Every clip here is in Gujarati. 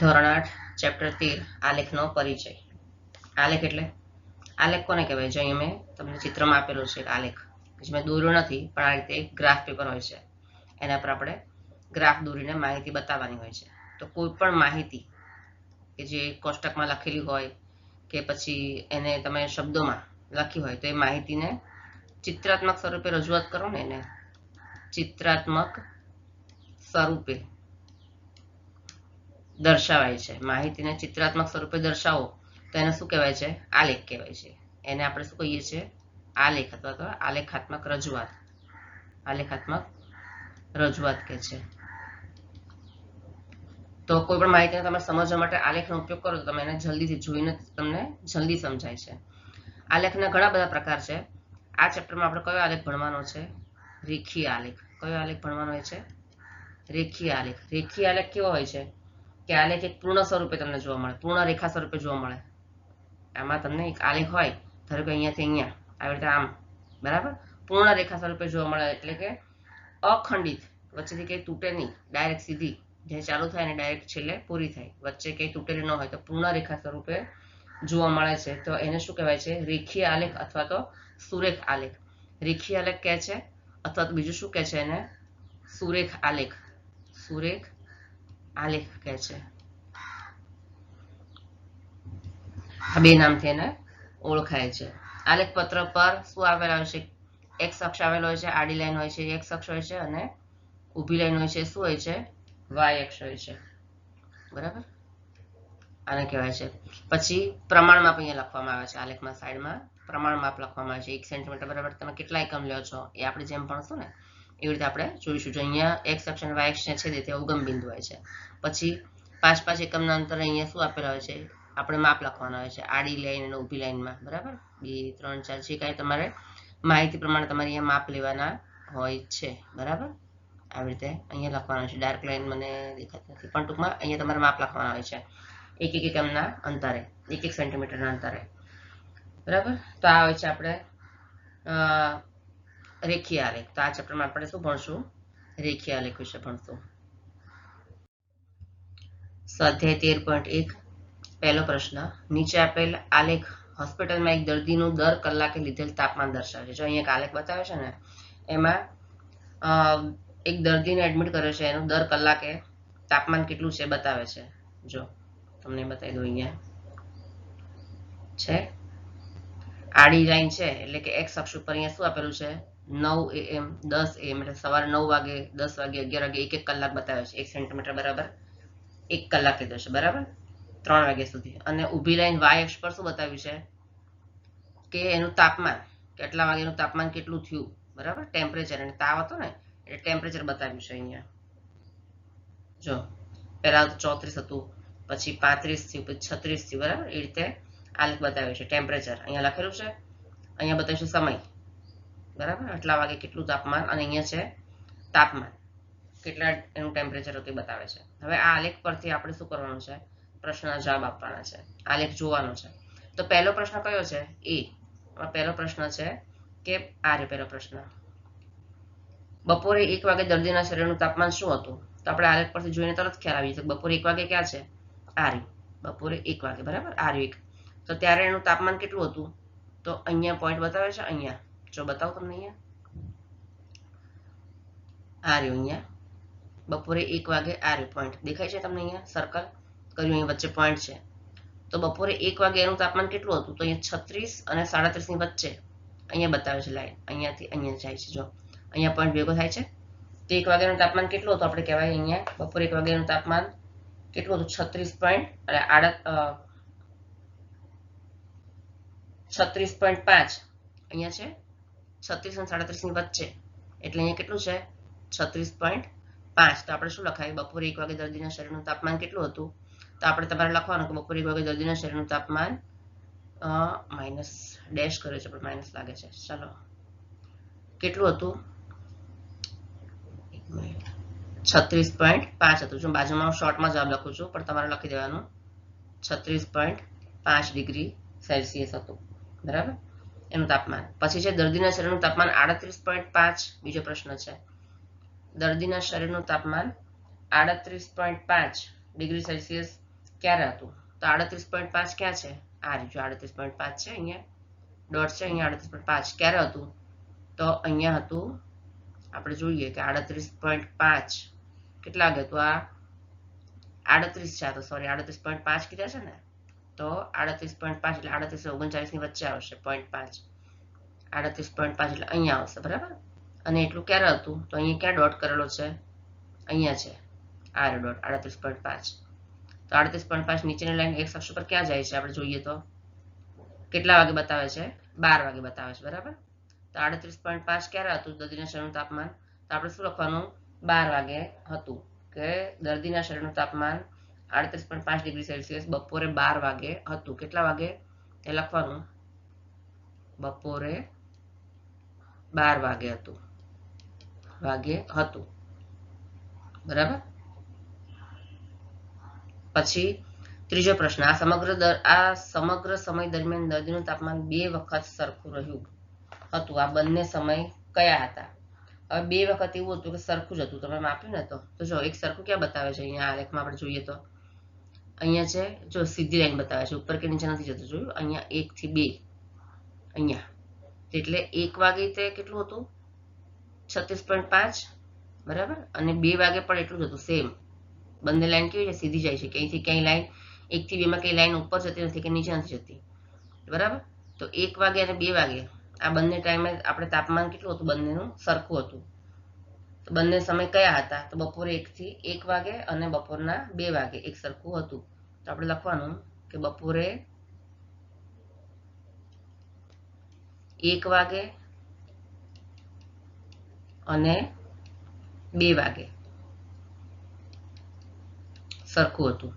ધોરણ 8 ચેપ્ટર 13 આલેખનો પરિચય. આલેખ એટલે આલેખ કોને કહેવાય? જો અહીંયા મેં તમને ચિત્રમાં આપેલું છે આલેખ, જે મેં દોર્યો નથી, પણ આ રીતે એક ગ્રાફ પેપર હોય છે, એના પર આપણે ગ્રાફ દોરીને માહિતી બતાવવાની હોય છે. તો કોઈ પણ માહિતી કે જે કોષ્ટકમાં લખેલી હોય કે પછી એને તમે શબ્દોમાં લખી હોય, તો એ માહિતીને ચિત્રાત્મક સ્વરૂપે રજૂઆત કરો ને, એને ચિત્રાત્મક સ્વરૂપે દર્શાવાય છે. માહિતીને ચિત્રાત્મક સ્વરૂપે દર્શાવો તો એને શું કહેવાય છે? આલેખ કહેવાય છે. એને આપણે શું કહીએ છીએ? આલેખ અથવા તો આલેખાત્મક રજૂઆત. આલેખાત્મક રજૂઆત કહે છે. તો કોઈ પણ માહિતીને તમે સમજવા માટે આલેખનો ઉપયોગ કરો તો તમે એને જલ્દીથી જોઈને તમને જલ્દી સમજાય છે. આલેખના ઘણા બધા પ્રકાર છે. આ ચેપ્ટરમાં આપણે કયો આલેખ ભણવાનો છે? રેખીય આલેખ. કયો આલેખ ભણવાનો હોય છે? રેખીય આલેખ. રેખીય આલેખ કેવો હોય છે? કે આલેખ એક પૂર્ણ સ્વરૂપે તમને જોવા મળે, પૂર્ણ રેખા સ્વરૂપે જોવા મળે. આમાં તમને એક આલેખ હોય, ધારો કે અહીંયાથી અહીંયા આવી રીતે આમ, બરાબર, પૂર્ણ રેખા સ્વરૂપે જોવા મળે, એટલે કે અખંડિત, વચ્ચેથી કંઈ તૂટે નહીં, ડાયરેક્ટ સીધી જે ચાલુ થાય ને ડાયરેક્ટ છેલ્લે પૂરી થાય, વચ્ચે કંઈ તૂટેલી ન હોય, તો પૂર્ણ રેખા સ્વરૂપે જોવા મળે છે. તો એને શું કહેવાય છે? રેખીય આલેખ અથવા તો સુરેખ આલેખ. રેખીય આલેખ કહે છે, અથવા તો બીજું શું કહે છે એને? સુરેખ આલેખ. સુરેખ આલેખ કહે છે. આ બે નામથી એને ઓળખાય છે. આલેખ પત્ર પર શું આવેલા હોય છે? એક્સ અક્ષ આવેલો હોય છે, આડી લાઈન હોય છે, એક્સ અક્ષ હોય છે, અને ઊભી લાઈન હોય છે. શું હોય છે? વાય અક્ષ હોય છે. બરાબર, આને કહેવાય છે. પછી પ્રમાણ માપ અહીંયા લખવામાં આવે છે. આલેખમાં સાઈડમાં પ્રમાણ માપ લખવામાં આવે છે. 1 સેન્ટીમીટર બરાબર તમે કેટલા એકમ લ્યો છો એ આપણે જેમ ભણશું ને એવી રીતે આપણે જોઈશું. જો અહીંયા એક્સ અક્ષ અને વાય અક્ષને છેદે તે ઉગમ બિંદુ હોય છે. પછી 5-5 એકમના અંતરે અહીંયા શું આપેલા હોય છે? આપણે માપ લખવાના હોય છે, આડી લાઈન અને ઊભી લાઈનમાં. બરાબર, 2, 3, 4 જે કાંઈ તમારે માહિતી પ્રમાણે તમારે અહીંયા માપ લેવાના હોય છે. બરાબર, આવી રીતે અહીંયા લખવાનું છે. ડાર્ક લાઈન મને દેખાતી નથી, પણ ટૂંકમાં અહીંયા તમારે માપ લખવાના હોય છે, એક એકમના અંતરે, 1 સેન્ટીમીટરના અંતરે. બરાબર, તો આ હોય છે આપણે રેખીય આલેખ. તો આ ચેપ્ટરમાં આપણે શું ભણશું? રેખીય આલેખ વિશે ભણશું. સ્વાધ્યાય 13.1 પહેલો પ્રશ્ન, નીચે આપેલ આલેખ હોસ્પિટલમાં એક દર્દીનું દર કલાકે લીધેલ તાપમાન દર્શાવે છે. જો અહીંયા એક આલેખ બતાવે છે ને, એમાં એક દર્દીને એડમિટ કરે છે, એનું દર કલાકે તાપમાન કેટલું છે બતાવે છે. જો તમને બતાવી દઉં, અહીંયા છે આડી લાઈન છે, એટલે કે એક્સ અક્ષ ઉપર અહીંયા શું આપેલું છે? 9 AM, 10 AM, એટલે સવારે 9 વાગે, 10 વાગે, 11 વાગે, 1 કલાક બતાવે છે. 1 સેન્ટીમીટર બરાબર 1 કલાક લીધો છે. બરાબર, 3 વાગ્યા સુધી. અને ઊભી લાઈન વાય અક્ષ પર શું બતાવ્યું છે? કે એનું તાપમાન કેટલા વાગ્યાનું તાપમાન કેટલું થયું. બરાબર, ટેમ્પરેચર, અને તાવ હતો ને એટલે ટેમ્પરેચર બતાવ્યું છે અહીંયા. જો પહેલા 34 હતું, પછી 35 થયું, પછી 36 થયું. બરાબર, એ રીતે આલેખ બતાવ્યું છે. ટેમ્પરેચર અહીંયા લખેલું છે, અહીંયા બતાવ્યું છે સમય. બરાબર, આટલા વાગે કેટલું તાપમાન, અને અહીંયા છે તાપમાન, કેટલા એનું ટેમ્પરેચર હતું એ બતાવે છે. હવે આ આલેખ પરથી આપણે શું કરવાનું છે? પ્રશ્નના જવાબ આપવાના છે, આલેખ જોવાનો છે. તો પહેલો પ્રશ્ન કયો છે? એ. પહેલો પ્રશ્ન છે કે આ રે પહેલો પ્રશ્ન, બપોરે 1 વાગે દર્દીના શરીરનું તાપમાન શું હતું? તો આપણે આલેખ પરથી જોઈને તરત ખ્યાલ આવી જશે. બપોરે 1 વાગે ક્યાં છે? આ રે બપોરે 1 વાગે. બરાબર, આ રે 1. તો ત્યારે એનું તાપમાન કેટલું હતું? તો અહીંયા પોઈન્ટ બતાવે છે, અહીંયા જો બતાવું તમને, અહીંયા આ રહ્યું, અહીંયા બપોરે 1 વાગે આ રહ્યું પોઈન્ટ દેખાય છે તમને, અહીંયા સર્કલ કર્યું, અહીં વચ્ચે પોઈન્ટ છે. તો બપોરે 1 વાગે એનું તાપમાન કેટલું હતું? તો અહીંયા 36 અને 37 ની વચ્ચે અહીંયા બતાવે છે લાઈન, અહીંયાથી અહીંયા જાય છે. જો અહીંયા પોઈન્ટ ભેગો થાય છે. તો 1 વાગ્યાનું તાપમાન કેટલું હતું? આપણે કહેવાય અહીંયા બપોરે 1 વાગ્યાનું તાપમાન કેટલું હતું? 36.5 અહીંયા છે, 36 અને 37 ની વચ્ચે, એટલે અહીંયા કેટલું છે? 36.5. તો આપણે શું લખાય? બપોરે 1 વાગે દર્દીના શરીરનું તાપમાન કેટલું હતું? તો આપણે તમારે લખવાનું કે બપોરે 1 વાગે દર્દીના શરીરનું તાપમાન માઇનસ ડેશ કર્યો છે, પણ માઇનસ લાગે છે. ચાલો, કેટલું હતું? 36.5 હતું. જો બાજુમાં હું શોર્ટમાં જવાબ લખું છું, પણ તમારે લખી દેવાનું 36.5 ડિગ્રી સેલ્સિયસ હતું. બરાબર, એનું તાપમાન. પછી છે દર્દીના શરીરનું તાપમાન 38.5. બીજો પ્રશ્ન છે, દર્દીના શરીરનું તાપમાન 38.5 ડિગ્રી સેલ્સિયસ ક્યારે હતું? તો 38.5 ક્યાં છે? આ રીત 38.5 છે, અહીંયા ડોટ છે, અહીંયા 38.5 ક્યારે હતું? તો અહીંયા હતું, આપણે જોઈએ કે 38.5 કેટલા વાગે હતું? આ 38 છે, તો સોરી 38.5 કીધા છે ને, તો 38.5 એટલે 38 39 ની વચ્ચે આવશે 0.5, 38.5 એટલે અહીંયા આવશે, બરાબર. અને એટલું ક્યારે હતું? તો અહીંયા ક્યાં ડોટ કરેલો છે? અહીંયા છે, આ ડોટ 38.5. તો 38.5 નીચેની લાઈન એક્સ અક્ષ પર ક્યાં જાય છે? આપણે જોઈએ તો કેટલા વાગે બતાવે છે? 12 વાગે બતાવે છે, બરાબર. તો 38.5 ક્યારે હતું દર્દીના શરીરનું તાપમાન? તો આપણે શું લખવાનું? 12 વાગે હતું, કે દર્દીના શરીરનું તાપમાન 38.5 ડિગ્રી સેલ્સિયસ બપોરે 12 વાગે હતું. કેટલા વાગે એ લખવાનું? બપોરે 12 વાગે હતું, બરાબર. પછી ત્રીજો પ્રશ્ન, આ સમગ્ર સમય દરમિયાન દર્દીનું તાપમાન 2 વખત સરખું રહ્યું હતું. આ બંને સમય કયા હતા? હવે 2 વખત એવું હતું કે સરખું જ હતું, તમે માપ્યું ને, તો જો એક સરખું ક્યાં બતાવે છે? અહીંયા આલેખમાં આપણે જોઈએ તો અહીંયા છે, જો સીધી લાઈન બતાવે છે, ઉપર કે નીચે નથી જતું, જોયું? અહીંયા 1 થી 2, અહીંયા એટલે 1 વાગે તે કેટલું હતું? 36.5, બરાબર. અને 2 વાગે પણ એટલું જ હતું, સેમ. બંને લાઈન કેવી છે? સીધી જાય છે. ક્યાંયથી ક્યાંય લાઈન 1 થી 2 માં કઈ લાઈન ઉપર જતી નથી કે નીચે નથી જતી, બરાબર. તો 1 વાગે અને 2 વાગે આ બંને ટાઈમે આપણે તાપમાન કેટલું હતું? બંનેનું સરખું હતું. તો બંને સમય કયા હતા? તો બપોરે 1 થી 1 વાગે અને બપોરના 2 વાગે એક સરખું હતું. તો આપણે લખવાનું કે બપોરે 1 વાગે અને 2 વાગે સરખું હતું.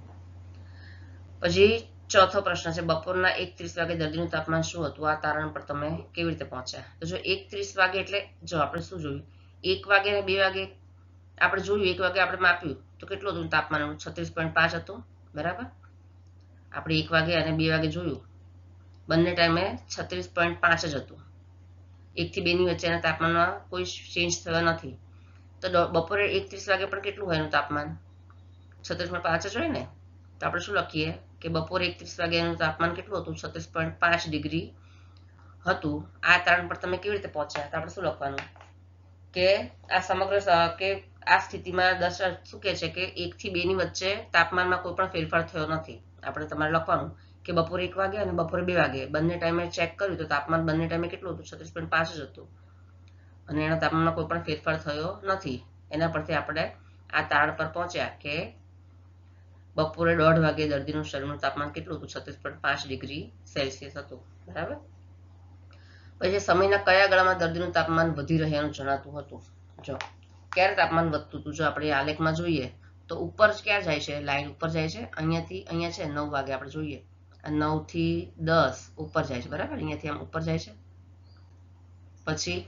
પછી ચોથો પ્રશ્ન છે, બપોરના 1:30 વાગે દર્દીનું તાપમાન શું હતું? આ તારણ પર તમે કેવી રીતે પહોંચ્યા? તો જો 1:30 વાગે એટલે જો આપણે શું જોયું? 1 વાગે અને 2 વાગે આપણે જોયું, 1 વાગે આપણે માપ્યું તો કેટલું હતું તાપમાન? 36.5 હતું, બરાબર. આપણે 1 વાગે અને 2 વાગે જોયું, બંને ટાઈમે 36.5 જ હતું. 1 થી 2 ની વચ્ચેના તાપમાનમાં કોઈ ચેન્જ થયો નથી. તો બપોરે 1:30 વાગે પણ કેટલું હોય એનું તાપમાન? 36.5 જ હોય ને. તો આપણે શું લખીએ કે બપોરે 1:30 વાગે એનું તાપમાન કેટલું હતું? 36.5 ડિગ્રી હતું. આ તારણ પર તમે કેવી રીતે પહોંચ્યા? તો આપણે શું લખવાનું કે આ સમગ્ર કે આ સ્થિતિમાં શું કહે છે કે 1 થી 2 ની વચ્ચે તાપમાનમાં કોઈ પણ ફેરફાર થયો નથી. આપણે તમારે લખવાનું કે બપોરે 1 વાગે અને બપોરે 2 વાગે બંને ટાઈમે ચેક કર્યું તો તાપમાન બંને ટાઈમે કેટલું હતું? 36.5 જ હતું, અને એના તાપમાનમાં કોઈ પણ ફેરફાર થયો નથી. એના પરથી આપણે આ તારણ પર પહોંચ્યા કે બપોરે 1:30 વાગે દર્દીનું શરીરનું તાપમાન કેટલું હતું? 36.5 ડિગ્રી સેલ્સિયસ હતું, બરાબર. પછી સમયના કયા ગાળામાં દર્દીનું તાપમાન વધી રહ્યાનું જણાતું હતું? જો ક્યારે તાપમાન વધતું હતું? જો આપણે આલેખમાં જોઈએ તો ઉપર ક્યાં જાય છે? લાઈન ઉપર જાય છે. અહીંયાથી અહીંયા છે 9 વાગે આપણે જોઈએ, 9 થી 10 ઉપર જાય છે, બરાબર. અહીંયાથી આમ ઉપર જાય છે, પછી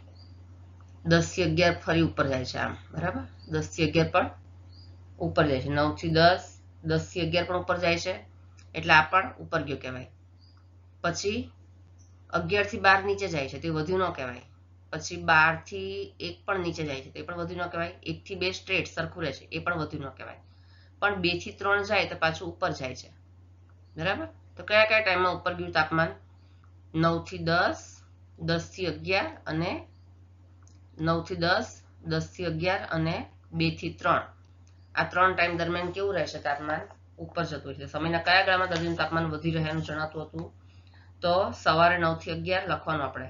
10 થી 11 ફરી ઉપર જાય છે, આમ, બરાબર. 10 થી 11 પણ ઉપર જાય છે. 9 થી 10, 10 થી 11 પણ ઉપર જાય છે, એટલે આ પણ ઉપર ગયો કહેવાય. પછી 11 થી 12 નીચે જાય છે, તે વધ્યું ન કહેવાય. પછી 12 થી 1 પણ નીચે જાય છે, તે પણ વધ્યું ન કહેવાય. 1 થી 2 સ્ટ્રેટ સરખું રહે છે, એ પણ વધ્યું ન કહેવાય. પણ 2 થી 3 જાય તો પાછું ઉપર જાય છે, બરાબર. તો કયા કયા ટાઈમમાં ઉપર ગયું તાપમાન? 9 થી 10, 10 થી 11 અને 9 થી 10, 10 થી 11 અને 2 થી 3. આ 3 ટાઈમ દરમિયાન કેવું રહેશે તાપમાન? ઉપર જતું છે. સમયના કયા ગાળામાં દર્દીનું તાપમાન વધી રહ્યાનું જણાતું હતું? તો સવારે 9 થી 11 લખવાનું આપણે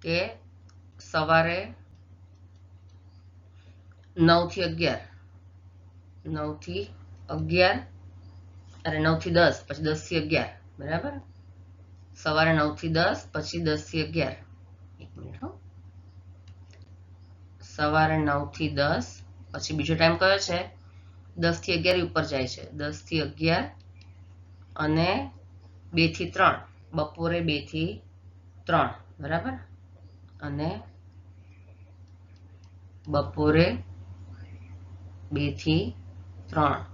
કે સવારે 9 થી 11, 9 થી 11 અને 9 થી 10, પછી 10 થી 11, બરાબર. સવારે 9 થી 10, પછી 10 થી 11. એક મિનિટ હો. સવારે 9 થી 10, પછી બીજો ટાઈમ કયો છે? 10 થી 11 ઉપર જાય છે. 10 થી 11 અને 2 થી 3, બપોરે 2 થી 3, બરાબર. અને બપોરે 2 થી 3.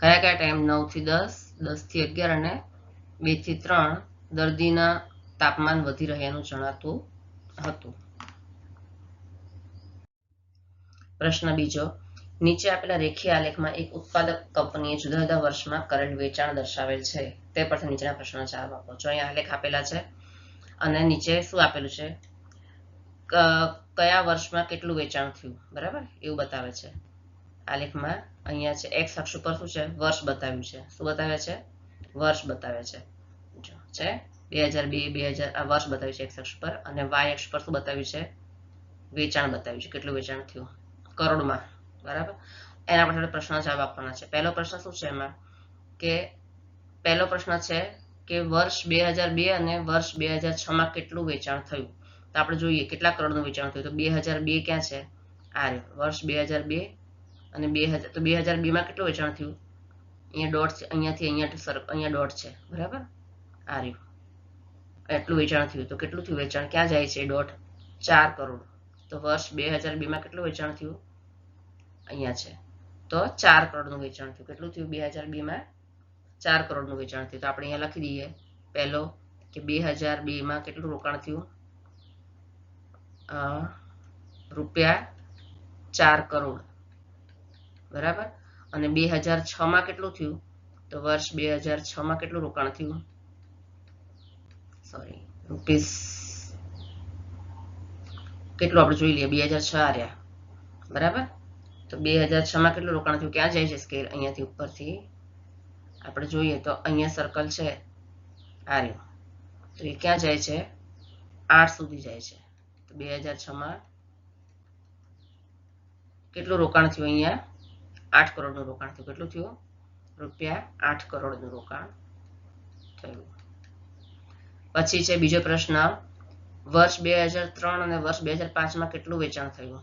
કયા કયા ટાઈમ? 9 થી 10, 10 થી 11 અને 2 થી 3 દર્દીના તાપમાન વધી રહ્યાનું જણાતું હતું. પ્રશ્ન બીજો, નીચે આપેલા રેખીય આલેખમાં એક ઉત્પાદક કંપનીએ જુદા જુદા વર્ષમાં કરેલ વેચાણ દર્શાવેલ છે તે પરથી નીચેના પ્રશ્નનો જવાબ આપો. જો અહીંયા આલેખ આપેલા છે અને નીચે શું આપેલું છે, કયા વર્ષમાં કેટલું વેચાણ થયું, બરાબર, એવું બતાવે છે. આલેખમાં અહીંયા છે એક્સ અક્ષ ઉપર શું છે, વર્ષ બતાવ્યું છે. શું બતાવે છે, વર્ષ બતાવે છે. જો છે 2002 2000 આ વર્ષ બતાવ્યું છે એક્સ અક્ષ પર, અને વાય અક્ષ પર શું બતાવ્યું છે, વેચાણ બતાવ્યું છે, કેટલું વેચાણ થયું કરોડમાં, બરાબર. એના પર પ્રશ્નનો જવાબ આપવાના છે. પહેલો પ્રશ્ન શું છે એમાં, કે પહેલો પ્રશ્ન છે કે વર્ષ 2002 અને વર્ષ 2006 માં કેટલું વેચાણ થયું. તો આપણે જોઈએ કેટલા કરોડનું વેચાણ થયું. તો 2002 ક્યાં છે, આ વર્ષ 2002 અને 2000. તો 2002 માં કેટલું વેચાણ થયું, અહીંયા ડોટ છે, અહીંયાથી અહીંયા ડોટ છે, બરાબર, આ રહ્યું, એટલું વેચાણ થયું. તો કેટલું થયું વેચાણ, ક્યાં જાય છે ડોટ, 4 કરોડ. તો વર્ષ 2002 માં કેટલું વેચાણ થયું, અહીંયા છે, તો 4 કરોડનું વેચાણ થયું. કેટલું થયું 2002 માં, 4 કરોડનું વેચાણ થયું. તો આપણે અહીંયા લખી દઈએ પહેલો કે 2002 માં કેટલું રોકાણ થયું, રૂપિયા 4 કરોડ, બરાબર. અને 2006 માં કેટલું થયું, તો વર્ષ 2006 માં કેટલું રોકાણ થયું, સોરી રૂપીસ કેટલું આપણે જોઈ લઈએ, 2006 આવ્યા, બરાબર. તો 2006 માં કેટલું રોકાણ થયું, ક્યાં જાય છે સ્કેલ, અહીંયાથી ઉપરથી આપણે જોઈએ તો અહીંયા સર્કલ છે આ રહ્યું, તો એ ક્યાં જાય છે, 8 સુધી જાય છે. તો 2006 માં કેટલું રોકાણ થયું, અહીંયા 8 કરોડનું રોકાણ થયું. કેટલું થયું, રૂપિયા 8 કરોડનું રોકાણ થયું. પછી છે બીજો પ્રશ્ન, વર્ષ 2003 અને વર્ષ 2005 માં કેટલું વેચાણ થયું.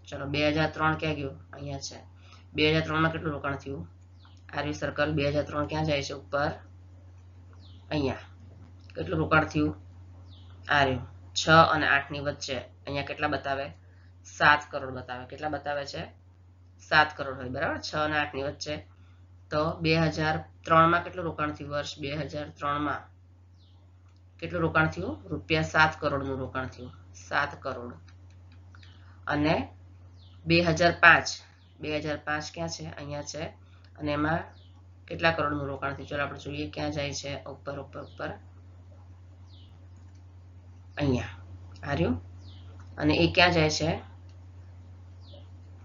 ચલો 2003 ક્યાં ગયું, અહીંયા છે. 2003 માં કેટલું રોકાણ થયું, આર્ય સર્કલ 2003 ક્યાં જાય છે, ઉપર, અહીંયા કેટલું રોકાણ થયું, આર્યું 6 અને 8 ની વચ્ચે, અહીંયા કેટલા બતાવે, 7 કરોડ બતાવે. કેટલા બતાવે છે, 7 કરોડ હોય, બરાબર, 6 અને 8 ની વચ્ચે. તો 2003 માં કેટલું રોકાણ થયું, વર્ષ 2003 માં કેટલું રોકાણ થયું, રૂપિયા 7 કરોડનું રોકાણ થયું, 7 કરોડ. અને 2005 ક્યાં છે, અહીંયા છે, અને એમાં કેટલા કરોડનું રોકાણ થયું, ચાલો આપણે જોઈએ ક્યાં જાય છે, ઉપર ઉપર ઉપર, અહીંયા આર્યું, અને એ ક્યાં જાય છે,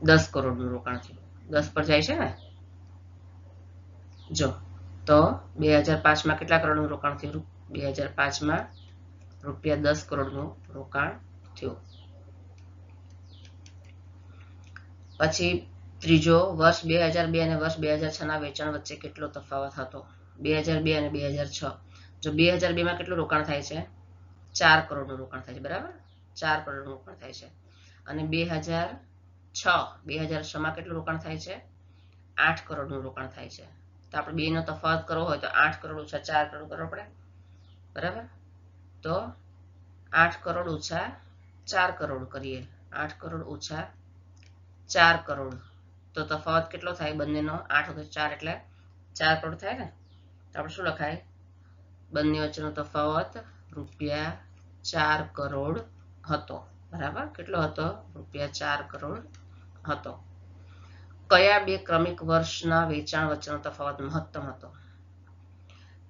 10 કરોડનું રોકાણ થયું, 10 પર જાય છે ને. જો તો 2005 માં કેટલા કરોડનું રોકાણ થયું, 2005 માં રૂપિયા 10 કરોડનું રોકાણ થયું. પછી ત્રીજો, વર્ષ 2002 અને વર્ષ 2006 ના વેચાણ વચ્ચે કેટલો તફાવત હતો, 2002 અને 2006. જો 2002 માં કેટલું રોકાણ થાય છે, 4 કરોડનું રોકાણ થાય છે, બરાબર, 4 કરોડનું રોકાણ થાય છે. અને 2006 માં કેટલું રોકાણ થાય છે, 8 કરોડનું રોકાણ થાય છે. તો આપણે બેનો તફાવત કરવો હોય તો 8 કરોડ ઓછા 4 કરોડ કરવો પડે, બરાબર. તો 8 કરોડ ઓછા 4 કરોડ કરીએ, 8 કરોડ ઓછા 4 કરોડ, તો તફાવત કેટલો થાય બંનેનો, 8 ઓછા 4 એટલે 4 કરોડ થાય ને. તો આપણે શું લખાય, બંને વચ્ચેનો તફાવત રૂપિયા 4 કરોડ હતો, બરાબર. કેટલો હતો, રૂપિયા 4 કરોડ હતો. કયા બે ક્રમિક વર્ષના વેચાણ વચ્ચેનો તફાવત મહત્તમ હતો,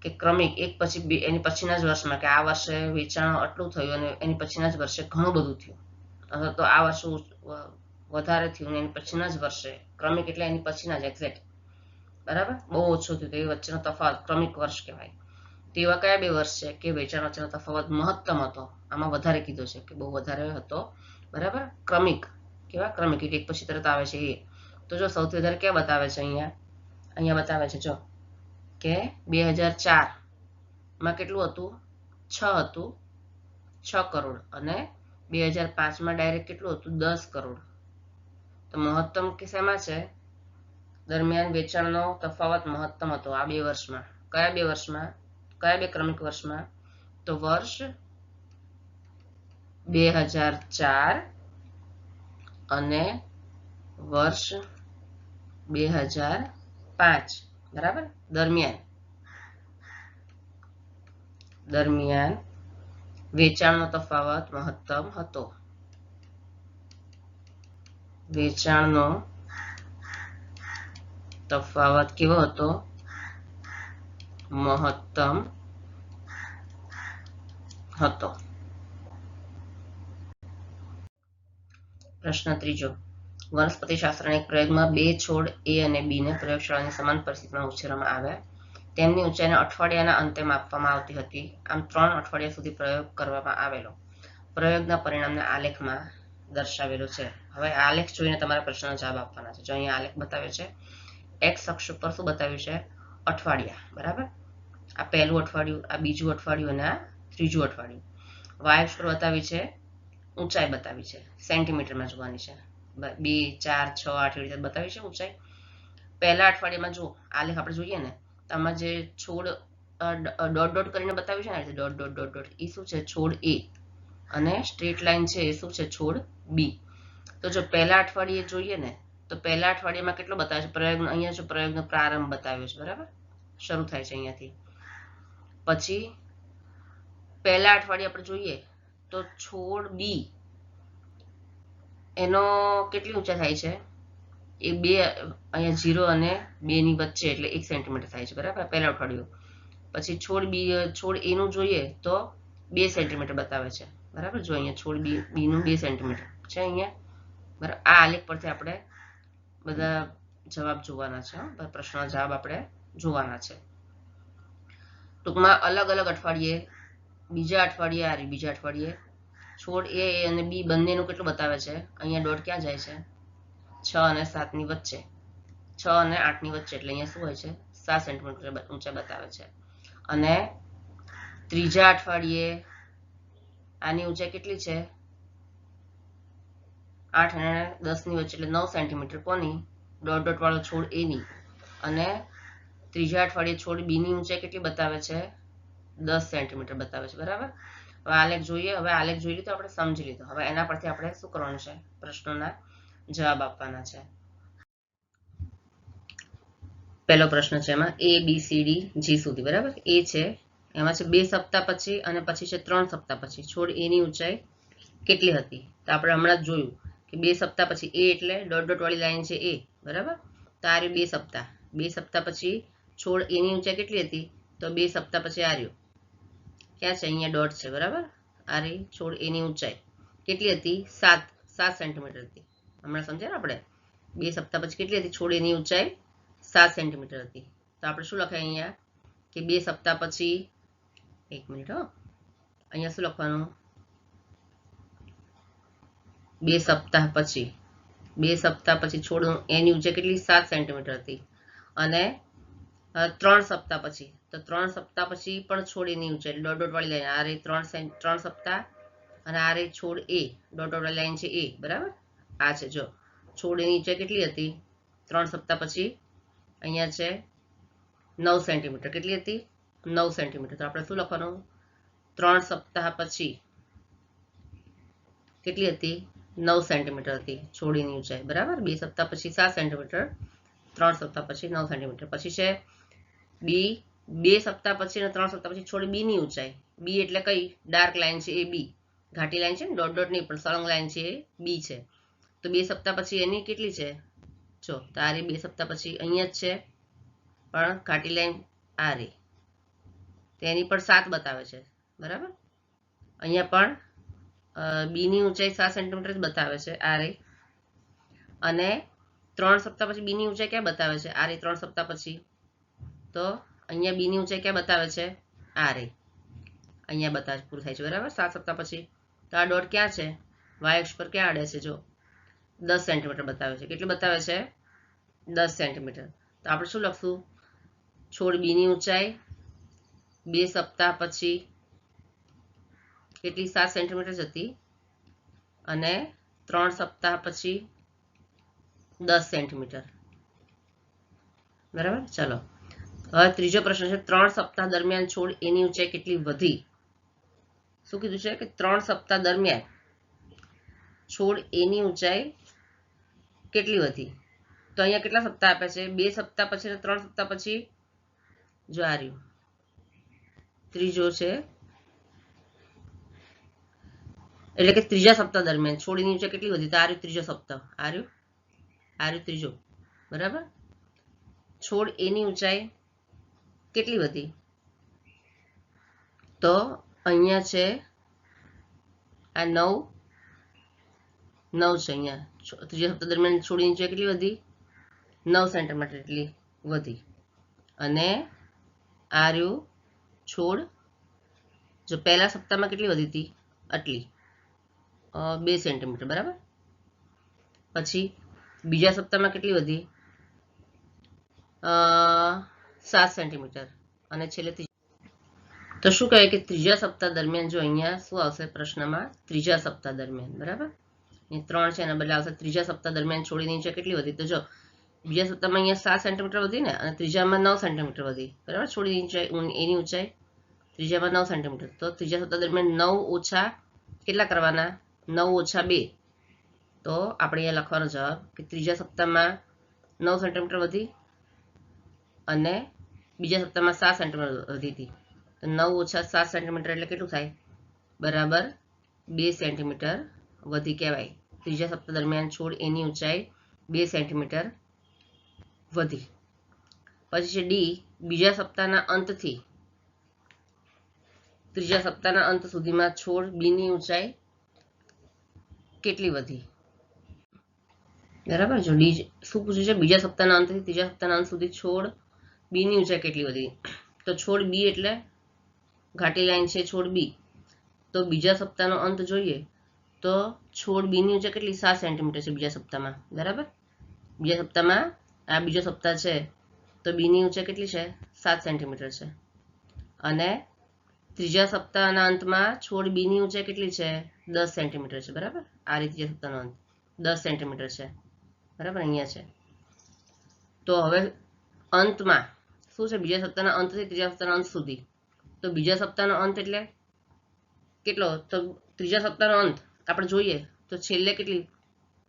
કે ક્રમિક એક પછી એની પછીના જ વર્ષમાં, કે આ વર્ષે વેચાણ આટલું થયું અને એની પછીના જ વર્ષે ઘણું બધું થયું, અથવા તો આ વર્ષે વધારે થયું એની પછીના જ વર્ષે, ક્રમિક એટલે એની પછીના જ એક્ઝેક્ટ, બરાબર, બહુ ઓછું થયું, તો એ વચ્ચેનો તફાવત ક્રમિક વર્ષ કહેવાય. તેવા કયા બે વર્ષ છે કે વેચાણ વચ્ચેનો તફાવત મહત્તમ હતો, આમાં વધારે કીધો છે કે બહુ વધારે હતો, બરાબર. ક્રમિક કેવા, ક્રમિક એટલે એક પછી તરત આવે છે એ. તો જો સૌથી વધારે ક્યાં બતાવે છે, અહીંયા બતાવે છે, જો કે 2004 માં કેટલું હતું, 6 હતું, 6 કરોડ. અને 2005 માં ડાયરેક્ટ કેટલું હતું, 10 કરોડ. તો મહત્તમ કે શેમાં છે, દરમિયાન વેચાણનો તફાવત મહત્તમ હતો આ બે વર્ષમાં. કયા બે વર્ષમાં, કયા બે ક્રમિક વર્ષમાં, તો વર્ષ 2004 અને વર્ષ 2005, બરાબર. દરમિયાન વેચાણનો તફાવત મહત્તમ હતો. વેચાણનો તફાવત કેવો હતો? મહત્તમ હતો. પ્રશ્ન ત્રીજો. વનસ્પતિશાસ્ત્રના એક પ્રયોગમાં 2 છોડ A અને B ને પ્રયોગશાળાની સમાન પરિસ્થિતિમાં ઉછેરવામાં આવ્યા. તેમની ઊંચાઈને અઠવાડિયાના અંતે માપવામાં આવતી હતી. આમ 3 અઠવાડિયા સુધી પ્રયોગ કરવામાં આવેલો. પ્રયોગના પરિણામને આલેખમાં દર્શાવેલો છે. હવે આલેખ જોઈને તમારા પ્રશ્નનો જવાબ આપવાના છે. જો અહીંયા આલેખ બતાવ્યો છે, એક્સ અક્ષ ઉપર શું બતાવ્યું છે? અઠવાડિયા. બરાબર, આ પહેલું અઠવાડિયું, આ બીજું અઠવાડિયું અને આ ત્રીજું અઠવાડિયું. વાય અક્ષ પર બતાવી છે ઊંચાઈ, બતાવી છે સેન્ટીમીટરમાં જોવાની છે. 2, 4, 6, 8 એવી રીતે બતાવી છે ઊંચાઈ. પહેલા અઠવાડિયામાં જો આલેખ આપણે જોઈએ ને, તો આમાં જે છોડ ડોટ ડોટ કરીને બતાવ્યું છે ને, ડોટ ડોટ ડોટ ડોટ, એ શું છે? છોડ A. અને સ્ટ્રેટ લાઈન છે એ શું છે? છોડ B. તો જો પહેલા અઠવાડિયે જોઈએ ને, તો પહેલા અઠવાડિયામાં કેટલો બતાવે છે? પ્રયોગ અહીંયા જો પ્રયોગનો પ્રારંભ બતાવ્યો છે. બરાબર, શરૂ થાય છે અહીંયાથી. પછી પહેલા અઠવાડિયે આપણે જોઈએ તો છોડ B એનો કેટલી ઊંચાઈ થાય છે? એ 2 અહીંયા 0 અને 2 ની વચ્ચે, એટલે 1 સેન્ટીમીટર થાય છે. બરાબર, પહેલા અઠવાડિયું. પછી છોડ A નું જોઈએ તો 2 સેન્ટીમીટર બતાવે છે. બરાબર, જો અહીંયા છોડ B નું 2 સેન્ટીમીટર છે અહીંયા. બરાબર, આ આલેખ પરથી આપણે બધા જવાબ જોવાના છે. પ્રશ્નના જવાબ આપણે જોવાના છે. ટૂંકમાં અલગ અલગ અઠવાડિયે, બીજા અઠવાડિયે છોડ A અને B બંનેનું કેટલું બતાવે છે? અહીંયા ડોટ ક્યાં જાય છે? 6 અને 7 ની વચ્ચે, 6 અને 8 ની વચ્ચે, એટલે અહીંયા શું હોય છે? 7 સેન્ટીમીટર ઊંચાઈ બતાવે છે. અને ત્રીજા અઠવાડિયે આની ઊંચાઈ કેટલી છે? 8 અને 10 ની વચ્ચે, એટલે 9 સેન્ટીમીટર. કોની? ડોટ ડોટ વાળો છોડ A ની. અને ત્રીજા અઠવાડિયે છોડ B ની ઊંચાઈ કેટલી બતાવે છે? 10 સેન્ટીમીટર બતાવે છે. બરાબર, હવે આલેખ જોઈએ. હવે આલેખ જોઈ લીધો, આપણે સમજી લીધો. હવે એના પરથી આપણે શું કરવાનું છે? પ્રશ્નોના જવાબ આપવાના છે. પહેલો પ્રશ્ન છે એમાં A, B, C, D, G સુધી. બરાબર, A છે એમાં છે 2 સપ્તાહ પછી અને પછી છે 3 સપ્તાહ પછી છોડ A ની ઊંચાઈ કેટલી હતી? તો આપણે હમણાં જ જોયું કે 2 સપ્તાહ પછી A એટલે ડોટ ડોટ વાળી લાઈન છે A. બરાબર, તો આ રહ્યું 2 સપ્તાહ. 2 સપ્તાહ પછી છોડ A ની ઊંચાઈ કેટલી હતી? તો 2 સપ્તાહ પછી આ રહ્યું ક્યાં છે? અહીંયા ડોટ છે. બરાબર, આ રહી છોડ A ની ઊંચાઈ કેટલી હતી? 7 સેન્ટીમીટર હતી. હમણાં સમજ્યા ને આપણે? 2 સપ્તાહ પછી કેટલી હતી છોડ A ની ઊંચાઈ? 7 સેન્ટીમીટર હતી. તો આપણે શું લખાય અહીંયા કે 2 સપ્તાહ પછી, 1 મિનિટ હો, અહીંયા શું લખવાનું? 2 સપ્તાહ પછી છોડ એની ઊંચાઈ કેટલી? 7 સેન્ટીમીટર હતી. અને 3 સપ્તાહ પછી, તો 3 સપ્તાહ પછી પણ છોડ એની ઊંચાઈ, ડોટ ડોટ વાળી લાઈન, આ રહી 3 સપ્તાહ અને આ રહી છોડ A, ડોટ ડોટ વાળી લાઈન છે A. બરાબર, આ છે જો છોડ એની ઊંચાઈ કેટલી હતી 3 સપ્તાહ પછી? અહીંયા છે 9 સેન્ટીમીટર. કેટલી હતી? 9 સેન્ટીમીટર. તો આપણે શું લખવાનું? 3 સપ્તાહ પછી કેટલી હતી? 9 સેન્ટીમીટર હતી છોડની ઊંચાઈ. બરાબર, 2 સપ્તાહ પછી 7 સેન્ટીમીટર, 3 સપ્તાહ પછી 9 સેન્ટીમીટર. પછી છે B, 2 સપ્તાહ પછી અને 3 સપ્તાહ પછી છોડ B ની ઊંચાઈ. B એટલે કઈ? ડાર્ક લાઈન છે એ B, ઘાટી લાઈન છે ને, ડોટ ડોટ નહીં પણ સળંગ લાઈન છે એ B છે. તો 2 સપ્તાહ પછી એની કેટલી છે? જો તારી 2 સપ્તાહ પછી અહીંયા જ છે, પણ ઘાટી લાઈન આ રહી, તેની પર 7 બતાવે છે. બરાબર, અહીંયા પણ B ની ઊંચાઈ 7 સેન્ટીમીટર જ બતાવે છે, આ રહી. અને 3 સપ્તાહ પછી B ની ઊંચાઈ ક્યાં બતાવે છે? આ રહી 3 સપ્તાહ પછી. તો અહીંયા B ની ઊંચાઈ ક્યાં બતાવે છે? આ રહી, અહીંયા બતાવે પૂરું થાય છે. બરાબર, 7 સપ્તાહ પછી. તો આ ડોટ ક્યાં છે? વાય અક્ષ પર ક્યાં આડે છે? જો 10 સેન્ટીમીટર બતાવે છે. કેટલું બતાવે છે? 10 સેન્ટીમીટર. તો આપણે શું લખશું? છોડ B ની ઊંચાઈ 2 સપ્તાહ પછી કેટલી? 7 સેન્ટીમીટર જ હતી. અને 3 સપ્તાહ પછી 10 સેન્ટીમીટર. બરાબર, ચલો હવે ત્રીજો પ્રશ્ન છે 3 સપ્તાહ દરમિયાન છોડ એની ઊંચાઈ કેટલી વધી? શું કીધું છે કે 3 સપ્તાહ દરમિયાન છોડ એની ઊંચાઈ કેટલી વધી? તો અહીંયા કેટલા સપ્તાહ આપ્યા છે? 2 સપ્તાહ પછી અને 3 સપ્તાહ પછી. જો આ રહ્યું ત્રીજો છે, એટલે કે ત્રીજા સપ્તાહ દરમિયાન છોડ એની ઊંચાઈ કેટલી વધી? તો આ રહ્યું ત્રીજો સપ્તાહ, આ રહ્યું ત્રીજો. બરાબર, છોડ એની ઊંચાઈ કેટલી વધી? તો અહીંયા છે આ 9 છે. અહીંયા ત્રીજા સપ્તાહ દરમિયાન છોડની ઊંચાઈ કેટલી વધી? 9 સેન્ટીમીટર એટલી વધી. અને આ રહ્યું છોડ, જો પહેલા સપ્તાહમાં કેટલી વધી હતી? આટલી 2 સેન્ટીમીટર, બરાબર. પછી બીજા સપ્તાહમાં કેટલી વધી? 7 સેન્ટીમીટર. અને છેલ્લે તો શું કહે કે ત્રીજા સપ્તાહ દરમિયાન, જો અહીંયા શું આવશે પ્રશ્નમાં? ત્રીજા સપ્તાહ દરમિયાન, બરાબર. અહીં 3 છે, એના બદલે આવશે ત્રીજા સપ્તાહ દરમિયાન છોડની ઊંચાઈ કેટલી વધી? તો જો બીજા સપ્તાહમાં અહીંયા 7 સેન્ટીમીટર વધી ને, અને ત્રીજામાં 9 સેન્ટીમીટર વધી, બરાબર. છોડની ઊંચાઈ, એની ઊંચાઈ ત્રીજામાં 9 સેન્ટીમીટર. તો ત્રીજા સપ્તાહ દરમિયાન 9 ઓછા કેટલા કરવાના? 9 ઓછા 2. તો આપણે અહીંયા લખવાનો જવાબ કે ત્રીજા સપ્તાહમાં 9 સેન્ટીમીટર વધી અને બીજા સપ્તાહમાં 7 સેન્ટીમીટર વધી હતી. તો 9 ઓછા 7 સેન્ટીમીટર એટલે કેટલું થાય? બરાબર 2 સેન્ટીમીટર વધી કહેવાય. ત્રીજા સપ્તાહ દરમિયાન છોડ એની ઊંચાઈ 2 સેન્ટીમીટર વધી. પછી છે ડી, બીજા સપ્તાહના અંતથી ત્રીજા સપ્તાહના અંત સુધીમાં છોડ બીની ઊંચાઈ કેટલી વધી? બરાબર. જો ડી શું પૂછ્યું છે? બીજા સપ્તાહના અંતથી ત્રીજા સપ્તાહના અંત સુધી છોડ બીની ઊંચાઈ કેટલી વધી? તો છોડ બી એટલે ઘાટી લાઈન છે છોડ બી. તો બીજા સપ્તાહનો અંત જોઈએ તો છોડ બીની ઊંચાઈ કેટલી? 7 સેન્ટીમીટર છે બીજા સપ્તાહમાં, બરાબર. બીજા સપ્તાહમાં આ બીજો સપ્તાહ છે તો બીની ઊંચાઈ કેટલી છે? 7 સેન્ટીમીટર છે. અને ત્રીજા સપ્તાહના અંતમાં છોડ બીની ઊંચાઈ કેટલી છે? 10 સેન્ટીમીટર છે, બરાબર. આ રીતે ત્રીજા સપ્તાહનો અંત 10 સેન્ટીમીટર છે, બરાબર. અહીંયા છે. તો હવે અંતમાં શું છે? બીજા સપ્તાહના અંતથી ત્રીજા સપ્તાહના અંત સુધી. તો બીજા સપ્તાહનો અંત એટલે કેટલો? તો ત્રીજા સપ્તાહનો અંત આપણે જોઈએ તો છેલ્લે કેટલી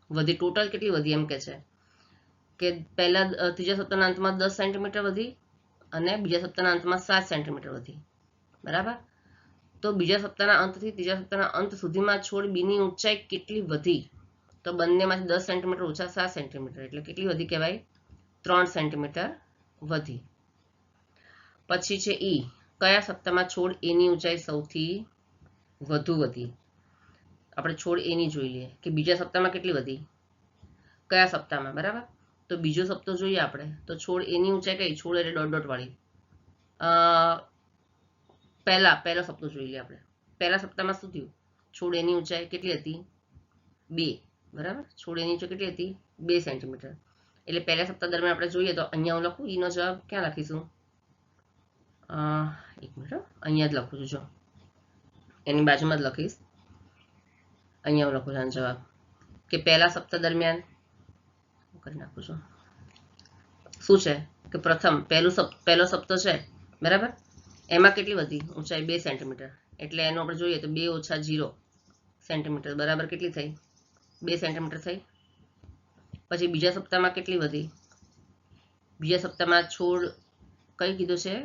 વધી? ટોટલ કેટલી વધી એમ કે છે કે પહેલા ત્રીજા સપ્તાહના અંતમાં 10 સેન્ટીમીટર વધી અને બીજા સપ્તાહના અંતમાં 7 સેન્ટીમીટર વધી, બરાબર. તો બીજા સપ્તાહના અંતથી ત્રીજા સપ્તાહના અંત સુધીમાં છોડ બીની ઊંચાઈ કેટલી વધી? તો બંનેમાંથી 10 સેન્ટીમીટર ઓછા 7 સેન્ટીમીટર એટલે કેટલી વધી કહેવાય? 3 સેન્ટીમીટર વધી. પછી છે ઈ, કયા સપ્તાહમાં છોડ એની ઊંચાઈ સૌથી વધુ વધી? આપણે છોડ એની જોઈ લઈએ કે બીજા સપ્તાહમાં કેટલી વધી, કયા સપ્તાહમાં, બરાબર. તો બીજો સપ્તાહ જોઈએ આપણે તો છોડ એની ઊંચાઈ કઈ? છોડ એટલે ડોટ ડોટ વાળી. પહેલો સપ્તાહ જોઈ લઈએ આપણે. પહેલા સપ્તાહમાં શું થયું? છોડ એની ઊંચાઈ કેટલી હતી? 2, બરાબર. છોડ એની ઊંચાઈ કેટલી હતી? 2 સેન્ટીમીટર. એટલે પહેલા સપ્તાહ દરમિયાન આપણે જોઈએ તો અહીંયા હું લખું ઈનો જવાબ ક્યાં લખીશું? એક મિનિટ, અહીંયા જ લખું છું. જો એની બાજુમાં જ લખીશ. અહીંયા હું લખું છું જવાબ કે પહેલા સપ્તાહ દરમિયાન કરી નાખું છું. શું છે કે પ્રથમ પહેલો સપ્તાહ છે, બરાબર. એમાં કેટલી વધી ઊંચાઈ? 2 સેન્ટીમીટર. એટલે એનું આપણે જોઈએ તો 2 ઓછા 0 સેન્ટીમીટર બરાબર કેટલી થઈ? 2 સેન્ટીમીટર થઈ. પછી બીજા સપ્તાહમાં કેટલી વધી? બીજા સપ્તાહમાં છોડ કઈ કીધું છે?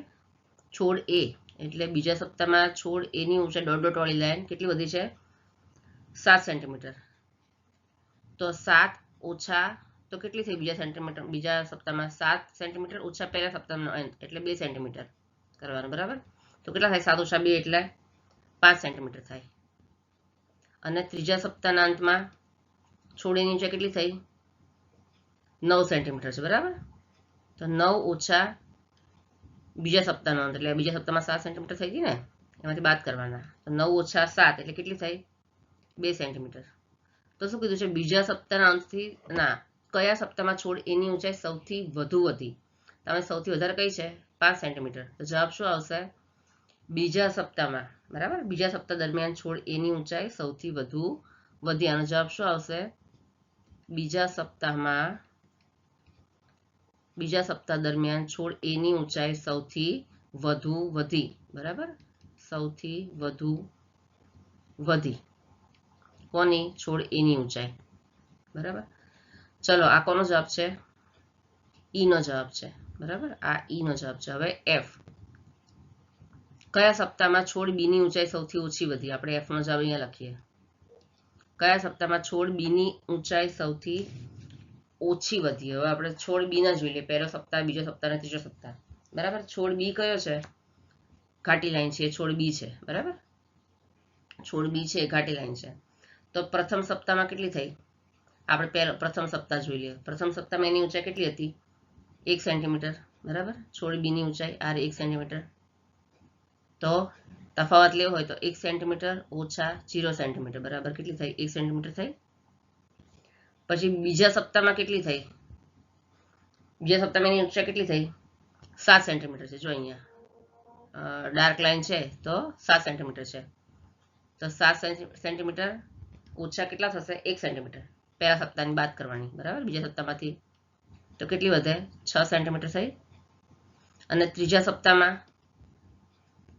છોડ એ. એટલે બીજા સપ્તાહમાં છોડ એની ઊંચાઈ ડોટ ડોટ વાળી લાઈન કેટલી વધી છે? 7 સેન્ટીમીટર. તો 7 ઓછા તો કેટલી થઈ બીજા સેન્ટીમીટર? બીજા સપ્તાહમાં 7 સેન્ટીમીટર ઓછા પહેલા સપ્તાહનો અંત એટલે 2 સેન્ટીમીટર કરવાનું, બરાબર. તો કેટલા થાય? 7 ઓછા 2 એટલે 5 સેન્ટીમીટર થાય. અને ત્રીજા સપ્તાહના અંતમાં છોડની ઊંચાઈ કેટલી થઈ? 9 સેન્ટીમીટર છે, બરાબર. તો 9 ઓછા બીજા સપ્તાહનો અંત એટલે બીજા સપ્તાહમાં 7 સેન્ટીમીટર થઈ ગઈ ને, એમાંથી બાદ કરવાના. તો 9 ઓછા 7 એટલે કેટલી થઈ? 2 સેન્ટીમીટર. તો શું કીધું છે? બીજા સપ્તાહના અંતથી કયા સપ્તાહમાં છોડ એની ઊંચાઈ સૌથી વધુ વધી? તમે સૌથી વધારે કઈ છે? 5 સેન્ટીમીટર. તો જવાબ શું આવશે? બીજા સપ્તાહમાં, બરાબર. બીજા સપ્તાહ દરમિયાન છોડ એની ઊંચાઈ સૌથી વધુ વધી. આનો જવાબ શું આવશે? બીજા સપ્તાહ દરમિયાન છોડ એની ઊંચાઈ સૌથી વધુ વધી, બરાબર. સૌથી વધુ વધી કોની? છોડ એની ઊંચાઈ, બરાબર. ચલો આ કોનો જવાબ છે? ઈ નો જવાબ છે, બરાબર. આ ઈ નો જવાબ છે. હવે એફ, કયા સપ્તાહમાં છોડ બીની ઊંચાઈ સૌથી ઓછી વધી? આપણે એફ નો જવાબ અહીંયા લખીએ. કયા સપ્તાહમાં છોડ બીની ઊંચાઈ સૌથી ઓછી વધી. હવે આપણે છોડ બી ના જોઈ લઈએ, પહેલો સપ્તાહ, બીજો સપ્તાહ અને ત્રીજો સપ્તાહ. બરાબર, છોડ બી કયો છે? ઘાટી લાઈન છે, છોડ બી છે. બરાબર, છોડ બી છે, ઘાટી લાઈન છે. તો પ્રથમ સપ્તાહમાં કેટલી થઈ? આપણે પ્રથમ સપ્તાહ જોઈ લઈએ. પ્રથમ સપ્તાહમાં એની ઊંચાઈ કેટલી હતી? 1 સેન્ટીમીટર. બરાબર, છોડ બીની ઊંચાઈ આ 1 સેન્ટીમીટર. તો તફાવત લેવો હોય તો 1 સેન્ટીમીટર ઓછા 0 સેન્ટીમીટર બરાબર કેટલી થઈ? 1 સેન્ટીમીટર થઈ. પછી બીજા સપ્તાહમાં કેટલી થઈ? બીજા સપ્તાહમાં એની ઊંચાઈ કેટલી થઈ? 7 સેન્ટીમીટર છે. જો અહીંયા ડાર્ક લાઈન છે તો 7 સેન્ટીમીટર છે. તો 7 સેન્ટીમીટર ઓછા કેટલા થશે? 1 સેન્ટીમીટર. પહેલા સપ્તાહની બાદ કરવાની. બરાબર, બીજા સપ્તાહમાંથી તો કેટલી વધે? 6 સેન્ટીમીટર થઈ. અને ત્રીજા સપ્તાહમાં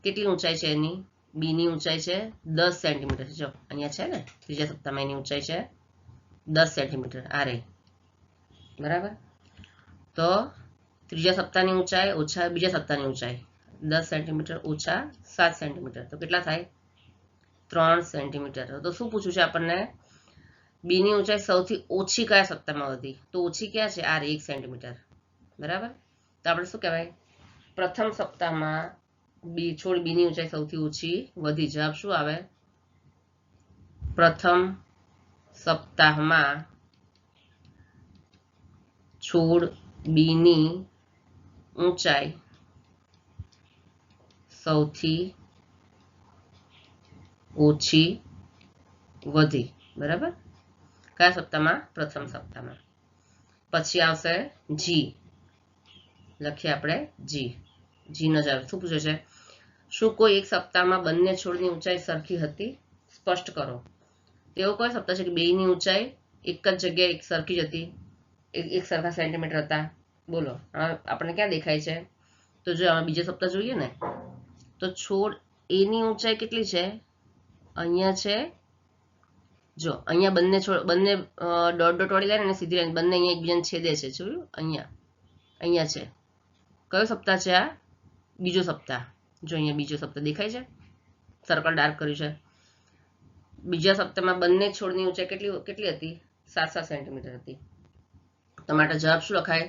કેટલી ઊંચાઈ છે એની? બીની ઊંચાઈ છે 10 સેન્ટીમીટર. જો અહીંયા છે ને, ત્રીજા સપ્તાહમાં એની ઊંચાઈ છે 10 સેન્ટીમીટર. આ રહી. બરાબર, તો ત્રીજા સપ્તાહની ઊંચાઈ ઓછા બીજા સપ્તાહની ઊંચાઈ 10 સેન્ટીમીટર ઓછા 7 સેન્ટીમીટર તો કેટલા થાય? 3 સેન્ટીમીટર. તો શું પૂછ્યું છે આપણને? બીની ઊંચાઈ સૌથી ઓછી કયા સપ્તાહમાં વધી? તો ઓછી ક્યાં છે? આ 1 સેન્ટીમીટર. બરાબર, તો આપણે શું કહેવાય? પ્રથમ સપ્તાહમાં છોડ બીની ઊંચાઈ સૌથી ઓછી વધી. જવાબ શું આવે? પ્રથમ સપ્તાહમાં છોડ બીની ઊંચાઈ સૌથી ઓછી વધી. બરાબર, કયા સપ્તાહમાં? પ્રથમ સપ્તાહમાં. પછી આવશે જી. લખીએ આપણે જી. જી નો જવાબ શું પૂછે છે? શું કોઈ એક સપ્તાહમાં બંને છોડની ઊંચાઈ સરખી હતી? સ્પષ્ટ કરો. એવો કોઈ સપ્તાહ છે કે બેની ઊંચાઈ એક જ જગ્યાએ એક સરખી જ હતી, એક સરખા સેન્ટીમીટર હતા? બોલો, આપણને ક્યાં દેખાય છે? તો જો આમાં બીજો સપ્તાહ જોઈએ ને, તો છોડ એની ઊંચાઈ કેટલી છે? અહીંયા છે. જો અહીંયા બંને ડોટ ડોટ વાળી લાઈન અને સીધી લાઈન બંને અહીંયા એકબીજાને છેદે છે. જોયું? અહીંયા છે. કયો સપ્તાહ છે આ? બીજો સપ્તાહ. જો અહીંયા બીજો સપ્તાહ દેખાય છે, સર્કલ ડાર્ક કર્યું છે. બીજા સપ્તાહમાં બંને છોડની ઊંચાઈ કેટલી હતી? 7 સેન્ટીમીટર હતી. તો માટે જવાબ શું લખાય?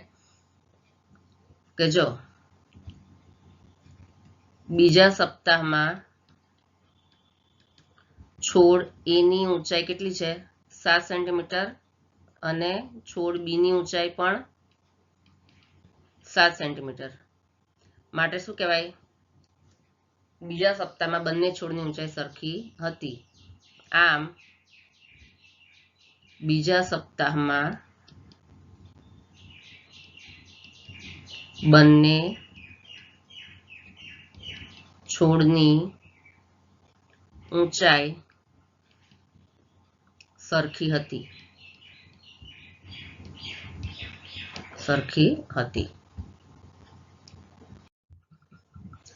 કે જો બીજા સપ્તાહમાં છોડ એની ઊંચાઈ કેટલી છે? 7 સેન્ટીમીટર અને છોડ બીની ઊંચાઈ પણ 7 સેન્ટીમીટર. માટે શું કહેવાય? બીજા સપ્તાહમાં બંને છોડની ઊંચાઈ સરખી હતી. આમ બીજા સપ્તાહમાં બંને છોડની ઊંચાઈ સરખી હતી.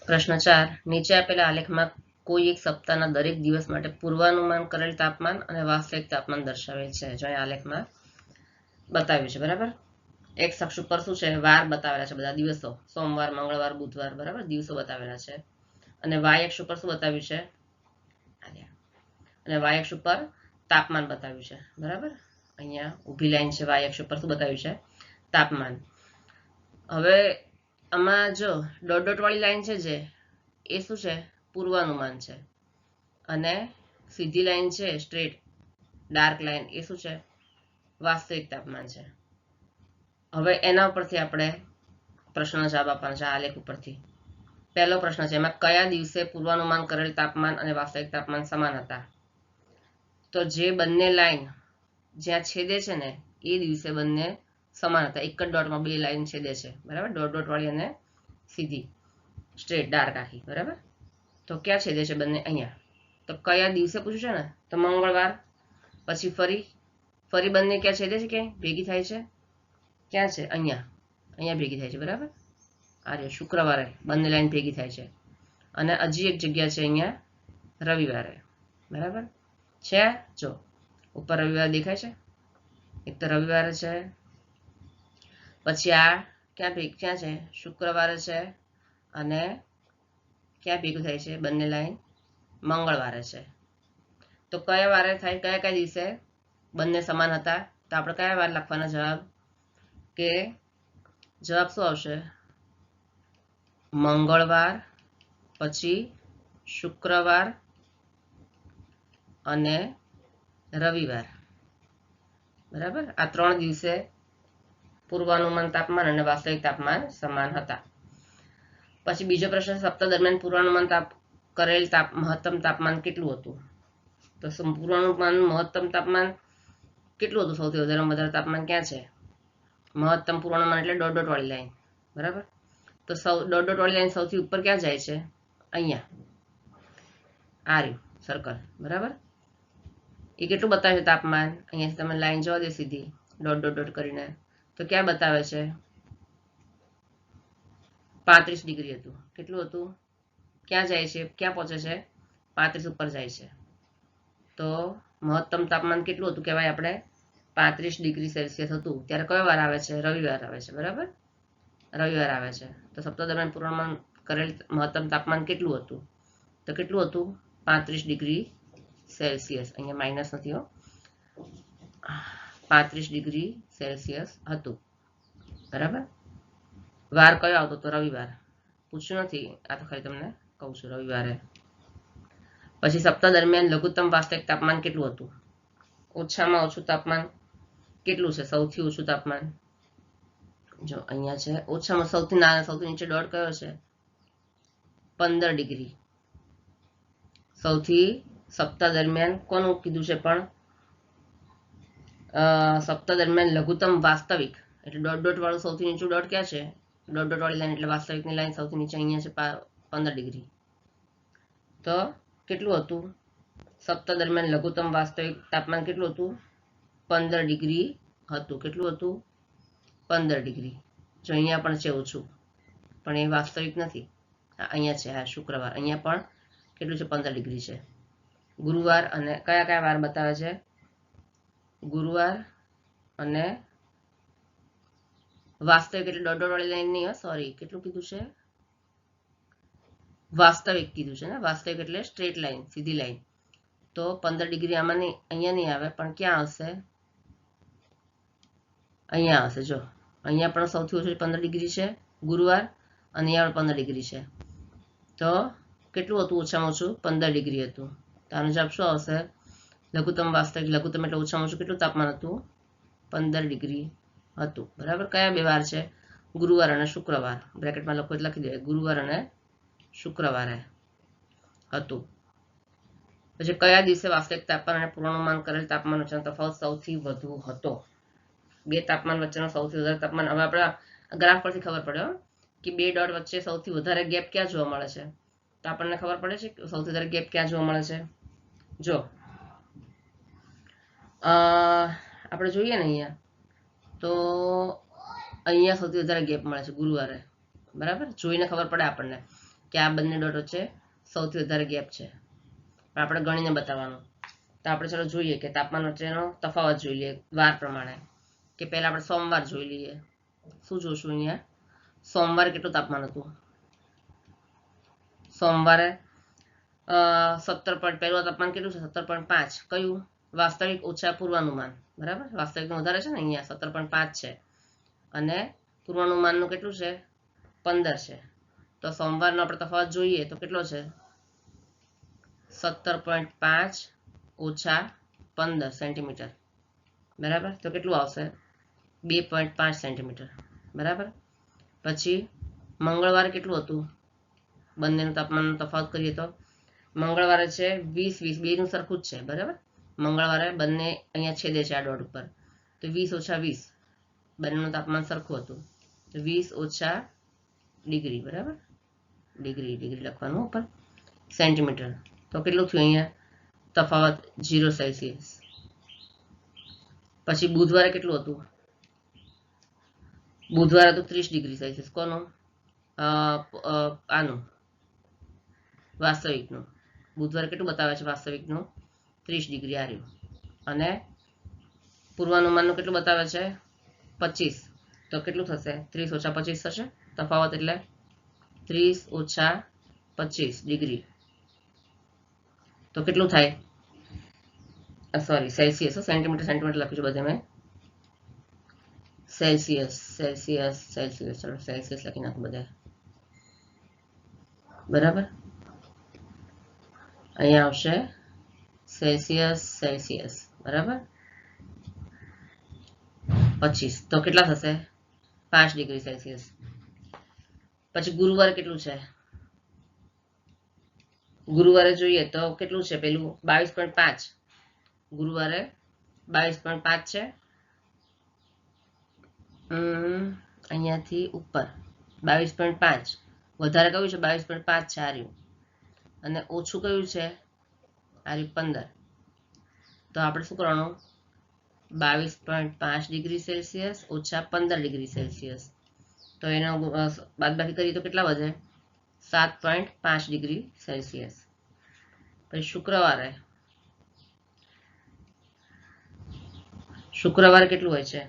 પ્રશ્ન 4. નીચે આપેલા આલેખમાં કોઈ એક સપ્તાહના દરેક દિવસ માટે પૂર્વાનુમાન કરેલ તાપમાન અને વાસ્તવિક તાપમાન દર્શાવેલ છે. જો આલેખમાં બતાવ્યું છે. બરાબર, એક્સ અક્ષ ઉપર શું છે? વાર બતાવેલા છે, બધા દિવસો, સોમવાર, મંગળવાર, બુધવાર. બરાબર, દિવસો બતાવેલા છે. અને વાય અક્ષ ઉપર શું બતાવ્યું છે? અને વાય અક્ષ ઉપર તાપમાન બતાવ્યું છે. બરાબર, અહીંયા ઊભી લાઈન છે. વાય અક્ષ ઉપર શું બતાવ્યું છે? તાપમાન. હવે આમાં જો ડોટ ડોટ વાળી લાઈન છે જે એ શું છે? પૂર્વાનુમાન છે. અને સીધી લાઈન છે સ્ટ્રેટ ડાર્ક લાઈન એ શું છે? વાસ્તવિક તાપમાન છે. હવે એના ઉપરથી આપણે પ્રશ્નનો જવાબ આપવાનો છે. આલેખ ઉપરથી પહેલો પ્રશ્ન છે, એમાં કયા દિવસે પૂર્વાનુમાન કરેલ તાપમાન અને વાસ્તવિક તાપમાન સમાન હતા? તો જે બંને લાઈન જ્યાં છેદે છે ને એ દિવસે બંને સમાન હતા. એક જ ડોટમાં બે લાઈન છેદે છે. બરાબર, ડોટ ડોટ વાળી અને સીધી સ્ટ્રેટ ડાર્ક આખી. બરાબર, તો ક્યાં છેદે છે બંને? અહીંયા. તો કયા દિવસે પૂછ્યું છે ને? તો મંગળવાર. પછી ફરી બંને ક્યાં છેદે છે? ક્યાંય ભેગી થાય છે? ક્યાં છે? અહીંયા ભેગી થાય છે. બરાબર, આ શુક્રવારે બંને લાઈન ભેગી થાય છે. અને હજી એક જગ્યા છે અહીંયા રવિવારે. બરાબર છે. જો ઉપર રવિવાર દેખાય છે, એક તો રવિવારે છે. પછી આ ક્યાં છે? શુક્રવારે છે. અને ક્યાં ભેગું થાય છે બંને લાઈન? મંગળવારે છે. તો કયા વારે થાય? કયા દિવસે બંને સમાન હતા? તો આપણે કયા વાર લખવાના? જવાબ કે જવાબ શું આવશે? મંગળવાર, પછી શુક્રવાર અને રવિવાર. બરાબર, આ 3 દિવસે પૂર્વાનુમાન તાપમાન અને વાસ્તવિક તાપમાન સમાન હતા. પછી બીજો પ્રશ્ન, સપ્તાહ દરમિયાન પૂર્વાનુમાન કરેલ મહત્તમ તાપમાન કેટલું હતું? તો પૂર્વાનુમાન મહત્તમ તાપમાન કેટલું હતું? સૌથી વધારે તાપમાન ક્યાં છે? મહત્તમ પૂર્વાનુમાન એટલે ડોટ ડોટ વાળી લાઈન. બરાબર, તો ડોટ ડોટ વાળી લાઈન સૌથી ઉપર ક્યાં જાય છે? અહીંયા, આ રહ્યું સર્કલ. બરાબર, એ કેટલું બતાવે છે તાપમાન? અહીંયાથી તમે લાઈન જવા દે સીધી ડોટ ડોટ ડોટ કરીને, તો ક્યાં બતાવે છે? 35 ડિગ્રી હતું. કેટલું હતું? ક્યાં જાય છે? ક્યાં પહોંચે છે? 35 ઉપર જાય છે. તો મહત્તમ તાપમાન કેટલું હતું કહેવાય આપણે? 35 ડિગ્રી સેલ્સિયસ હતું. ત્યારે કયો વાર આવે છે? રવિવાર આવે છે. બરાબર, રવિવાર આવે છે. તો સપ્તાહ દરમિયાન પૂર્વાનુમાન કરેલ મહત્તમ તાપમાન કેટલું હતું? તો કેટલું હતું? 35 ડિગ્રી સેલ્સિયસ. અહીંયા માઇનસ નથી હો, 35 ડિગ્રી સેલ્સિયસ હતું. બરાબર, વાર કયો આવતો હતો? રવિવાર. પૂછ્યું નથી, આ તો ખાલી તમને કહું છું, રવિવારે. પછી સપ્તાહ દરમિયાન લઘુત્તમ વાસ્તવિક તાપમાન કેટલું હતું? ઓછામાં ઓછું તાપમાન કેટલું છે? સૌથી ઓછું તાપમાન જો અહીંયા છે. ઓછામાં સૌથી નાના, સૌથી નીચે ડોટ કયો છે? 15 ડિગ્રી. સૌથી સપ્તાહ દરમિયાન કોનું કીધું છે? પણ સપ્તાહ દરમિયાન લઘુત્તમ વાસ્તવિક એટલે ડોટ ડોટ વાળું સૌથી નીચું ડોટ ક્યાં છે? ડોટ ડોટ વાળી લાઈન એટલે વાસ્તવિકની લાઈન સૌથી નીચે અહીંયા છે, 15 ડિગ્રી. તો કેટલું હતું? સપ્તાહ દરમિયાન લઘુત્તમ વાસ્તવિક તાપમાન કેટલું હતું? 15 ડિગ્રી હતું. કેટલું હતું? 15 ડિગ્રી. જો અહીંયા પણ છે ઓછું, પણ એ વાસ્તવિક નથી. અહીંયા છે, હા શુક્રવાર. અહીંયા પણ કેટલું છે? 15 ડિગ્રી છે. ગુરુવાર અને કયા કયા વાર બતાવે છે? ગુરુવાર અને વાસ્તવિક એટલે ડોટ ડોટ વાળી લાઈન નહીં, સોરી, કેટલું કીધું છે? વાસ્તવિક કીધું છે ને. વાસ્તવિક એટલે સ્ટ્રેટ લાઈન, સીધી લાઈન. તો 15 ડિગ્રી આમાં નહીં, અહીંયા નહીં આવે, પણ ક્યાં આવશે? અહીંયા આવશે. જો અહીંયા પણ સૌથી ઓછું 15 ડિગ્રી છે ગુરુવાર, અને અહીંયા પણ 15 ડિગ્રી છે. તો કેટલું હતું ઓછામાં ઓછું? 15 ડિગ્રી હતું. તો આનો જવાબ શું આવશે? લઘુત્તમ વાસ્તવિક, લઘુત્તમ એટલે ઓછામાં ઓછું કેટલું તાપમાન હતું? 15 ડિગ્રી હતું. બરાબર, કયા બે વાર છે? ગુરુવાર અને શુક્રવાર. બ્રેકેટમાં લખો એટલે લખી દે, ગુરુવાર અને શુક્રવારે હતું. પછી કયા દિવસે વાસ્તવિક તાપમાન અને પૂર્વાનુમાન કરેલ તાપમાન વચ્ચેનો તફાવત સૌથી વધુ હતો? બે તાપમાન વચ્ચેનો સૌથી વધારે તાપમાન. હવે આપણા ગ્રાફ પરથી ખબર પડે કે બે ડોટ વચ્ચે સૌથી વધારે ગેપ ક્યાં જોવા મળે છે? તો આપણને ખબર પડે છે કે સૌથી વધારે ગેપ ક્યાં જોવા મળે છે? જો આપણે જોઈએ ને અહીંયા, તો અહીંયા સૌથી વધારે ગેપ મળે છે ગુરુવારે. બરાબર, જોઈને ખબર પડે આપણને કે આ બંને ડોટ વચ્ચે સૌથી વધારે ગેપ છે. આપણે ગણીને બતાવવાનું. તો આપણે ચલો જોઈએ કે તાપમાન વચ્ચેનો તફાવત જોઈ લઈએ વાર પ્રમાણે. કે પહેલા આપણે સોમવાર જોઈ લઈએ. શું જોશું અહીંયા? સોમવારે કેટલું તાપમાન હતું? સોમવારે 17. પહેલું તાપમાન કેટલું છે? 17.5. કયું? વાસ્તવિક ઓછા પૂર્વાનુમાન. બરાબર, વાસ્તવિકનું વધારે છે ને, અહીંયા 17.5 છે, અને પૂર્વાનુમાનનું કેટલું છે? 15 છે. તો સોમવારનો આપણે તફાવત જોઈએ તો કેટલો છે? 17.5 ઓછા 15 સેન્ટીમીટર. બરાબર, તો કેટલું આવશે? 2.5 સેન્ટીમીટર. બરાબર, પછી મંગળવારે કેટલું હતું? બંનેનું તાપમાનનો તફાવત કરીએ તો મંગળવારે છે 20 બેનું સરખું જ છે. બરાબર, મંગળવારે બંને અહીંયા છેદે છે આ ડોટ ઉપર, તો 20 ઓછા 20 બંનેનું તાપમાન સરખું હતું. તો 20 ઓછા ડિગ્રી. બરાબર, ડિગ્રી ડિગ્રી લખવાનું ઉપર, સેન્ટીમીટર. તો કેટલું થયું અહીંયા તફાવત? 0 સેલ્સિયસ. પછી બુધવારે કેટલું હતું? બુધવારે હતું 30 ડિગ્રી સેલ્સિયસ. કોનું? આનું વાસ્તવિકનું. બુધવારે કેટલું બતાવે છે વાસ્તવિકનું? 30 ડિગ્રી આ રહ્યું. અને પૂર્વાનુમાનનું કેટલું બતાવે છે? 25. તો કેટલું થશે? 30 ઓછા 25 થશે તફાવત, એટલે 30 ઓછા 25 ડિગ્રી. તો કેટલું થાય? સોરી, સેલ્સિયસ, સેન્ટીમીટર સેન્ટીમીટર લખ્યું છે બધે મેં. સેલ્સિયસ સેલ્સિયસ સેલ્સિયસ ચલો સેલ્સિયસ લખી નાખો બધા બરાબર અહીંયા આવશે સેલ્સિયસ સેલ્સિયસ બરાબર 25 તો કેટલા થશે 5 ડિગ્રી સેલ્સિયસ પછી ગુરુવારે કેટલું છે ગુરુવારે જોઈએ તો કેટલું છે પેલું 22.5 ગુરુવારે 22.5 છે અહીંયાથી ઉપર 22.5 વધારે કયું છે 22.5 છે આ રહ્યું અને ઓછું કયું છે આ રહ્યું 15 તો આપણે શું કરવાનું 22.5 ડિગ્રી સેલ્સિયસ ઓછા 15 ડિગ્રી સેલ્સિયસ તો એનો બાદબાકી કરીએ તો કેટલા વધે 7.5 ડિગ્રી સેલ્સિયસ પછી શુક્રવારે કેટલું હોય છે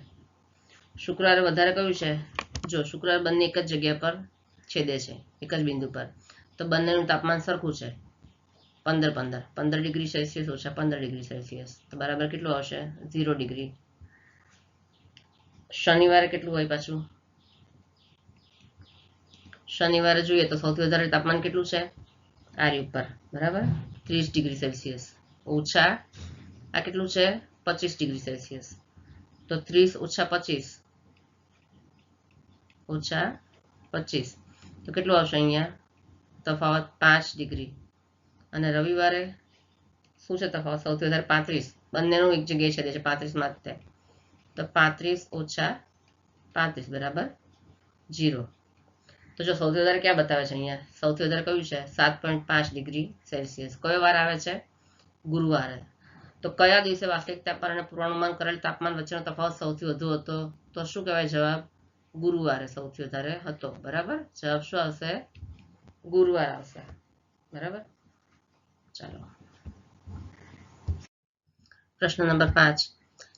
શુક્રવારે વધારે કયું છે જો શુક્રવારે બંને એક જ જગ્યા પર છેદે છે એક જ બિંદુ પર તો બંનેનું તાપમાન સરખું છે 15 ડિગ્રી સેલ્સિયસ ઓછા 15 ડિગ્રી સેલ્સિયસ તો બરાબર કેટલું આવશે 0 ડિગ્રી શનિવારે કેટલું હોય પાછું શનિવારે જોઈએ તો સૌથી વધારે તાપમાન કેટલું છે આ ઉપર બરાબર 30 ડિગ્રી સેલ્સિયસ ઓછા આ કેટલું છે 25 ડિગ્રી સેલ્સિયસ તો 30 ઓછા 25 ઓછા 25 તો કેટલું આવશે અહીંયા તફાવત 5 ડિગ્રી અને રવિવારે શું છે તફાવત સૌથી વધારે 35 બંનેનું એક જગ્યાએ છેદે છે 35 માં તો 35 ઓછા 35 બરાબર 0 તો જો સૌથી વધારે ક્યાં બતાવે છે અહીંયા સૌથી વધારે કયું છે 7.5 ડિગ્રી સેલ્સિયસ કયો વાર આવે છે ગુરુવારે તો કયા દિવસે વાસ્તવિક તાપમાન અને પૂર્વાનુમાન કરેલ તાપમાન વચ્ચેનો તફાવત સૌથી વધુ હતો તો શું કહેવાય જવાબ ગુરુવારે સૌથી વધારે હતો બરાબર જવાબ શું આવશે ગુરુવાર આવશે બરાબર ચાલો પ્રશ્ન નંબર 5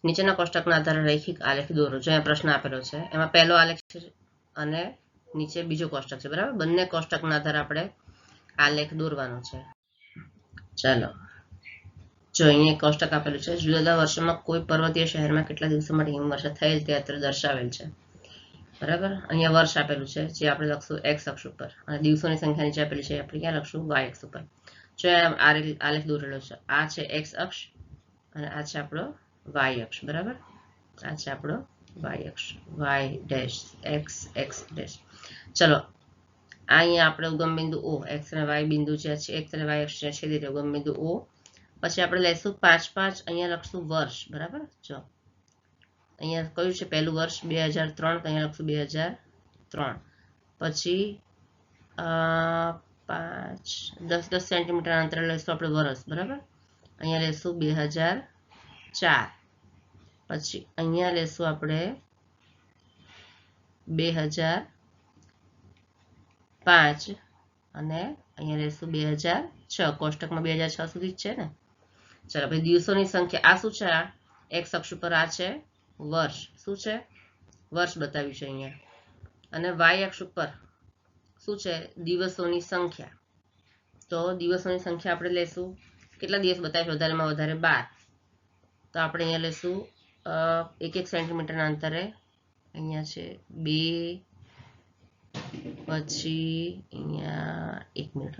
નીચેના કોષ્ટકના આધારે રૈખિક આલેખ દોરો જો અહીંયા પ્રશ્ન આપેલો છે એમાં પહેલો આલેખ છે અને નીચે બીજો કોષ્ટક છે બરાબર બંને કોષ્ટકના આધારે આપણે આલેખ દોરવાનો છે ચાલો જો અહીંયા કોષ્ટક આપેલું છે જુદા જુદા વર્ષોમાં કોઈ પર્વતીય શહેરમાં કેટલા દિવસો માટે હિમવર્ષા થયેલ તે અત્રે દર્શાવેલ છે બરાબર અહીંયા વર્ષ આપેલું છે જે આપણે લખશું x અક્ષ ઉપર અને દિવસોની સંખ્યા નીચે આપેલી છે આપણે ક્યાં લખશું y અક્ષ ઉપર જો આલેખ દોરેલો છે આ છે x અક્ષ અને આ છે આપણો y અક્ષ બરાબર આ છે આપણો y અક્ષ y dash x x dash ચલો અહીંયા આપણે ઉગમ બિંદુ o x અને y બિંદુ છે x અને y અક્ષ છેદે તે ઉગમ બિંદુ o પછી આપણે લેશું 5 અહીંયા લખશું વર્ષ બરાબર જો અહીંયા કયું છે પહેલું વર્ષ 2003 તો અહીંયા લખશું 2003 પછી 10 સેન્ટીમીટર અંતરે લઈશું આપણે વર્ષ બરાબર અહીંયા લેશું 2004 પછી અહીંયા લેશું આપણે 2005 અને અહીંયા લેશું 2006 કોષ્ટકમાં 2006 સુધી જ છે ને ચાલો ભાઈ દિવસોની સંખ્યા આ શું છે આ x અક્ષ ઉપર આ છે વર્ષ શું છે વર્ષ બતાવ્યું છે અહીંયા અને y અક્ષ ઉપર શું છે દિવસોની સંખ્યા તો દિવસોની સંખ્યા આપણે લેશું કેટલા દિવસ બતાવે વધારેમાં વધારે 12 તો આપણે અહીંયા લેશું 1 સેન્ટીમીટરના અંતરે અહીંયા છે 2 પછી અહીંયા 1 મિનિટ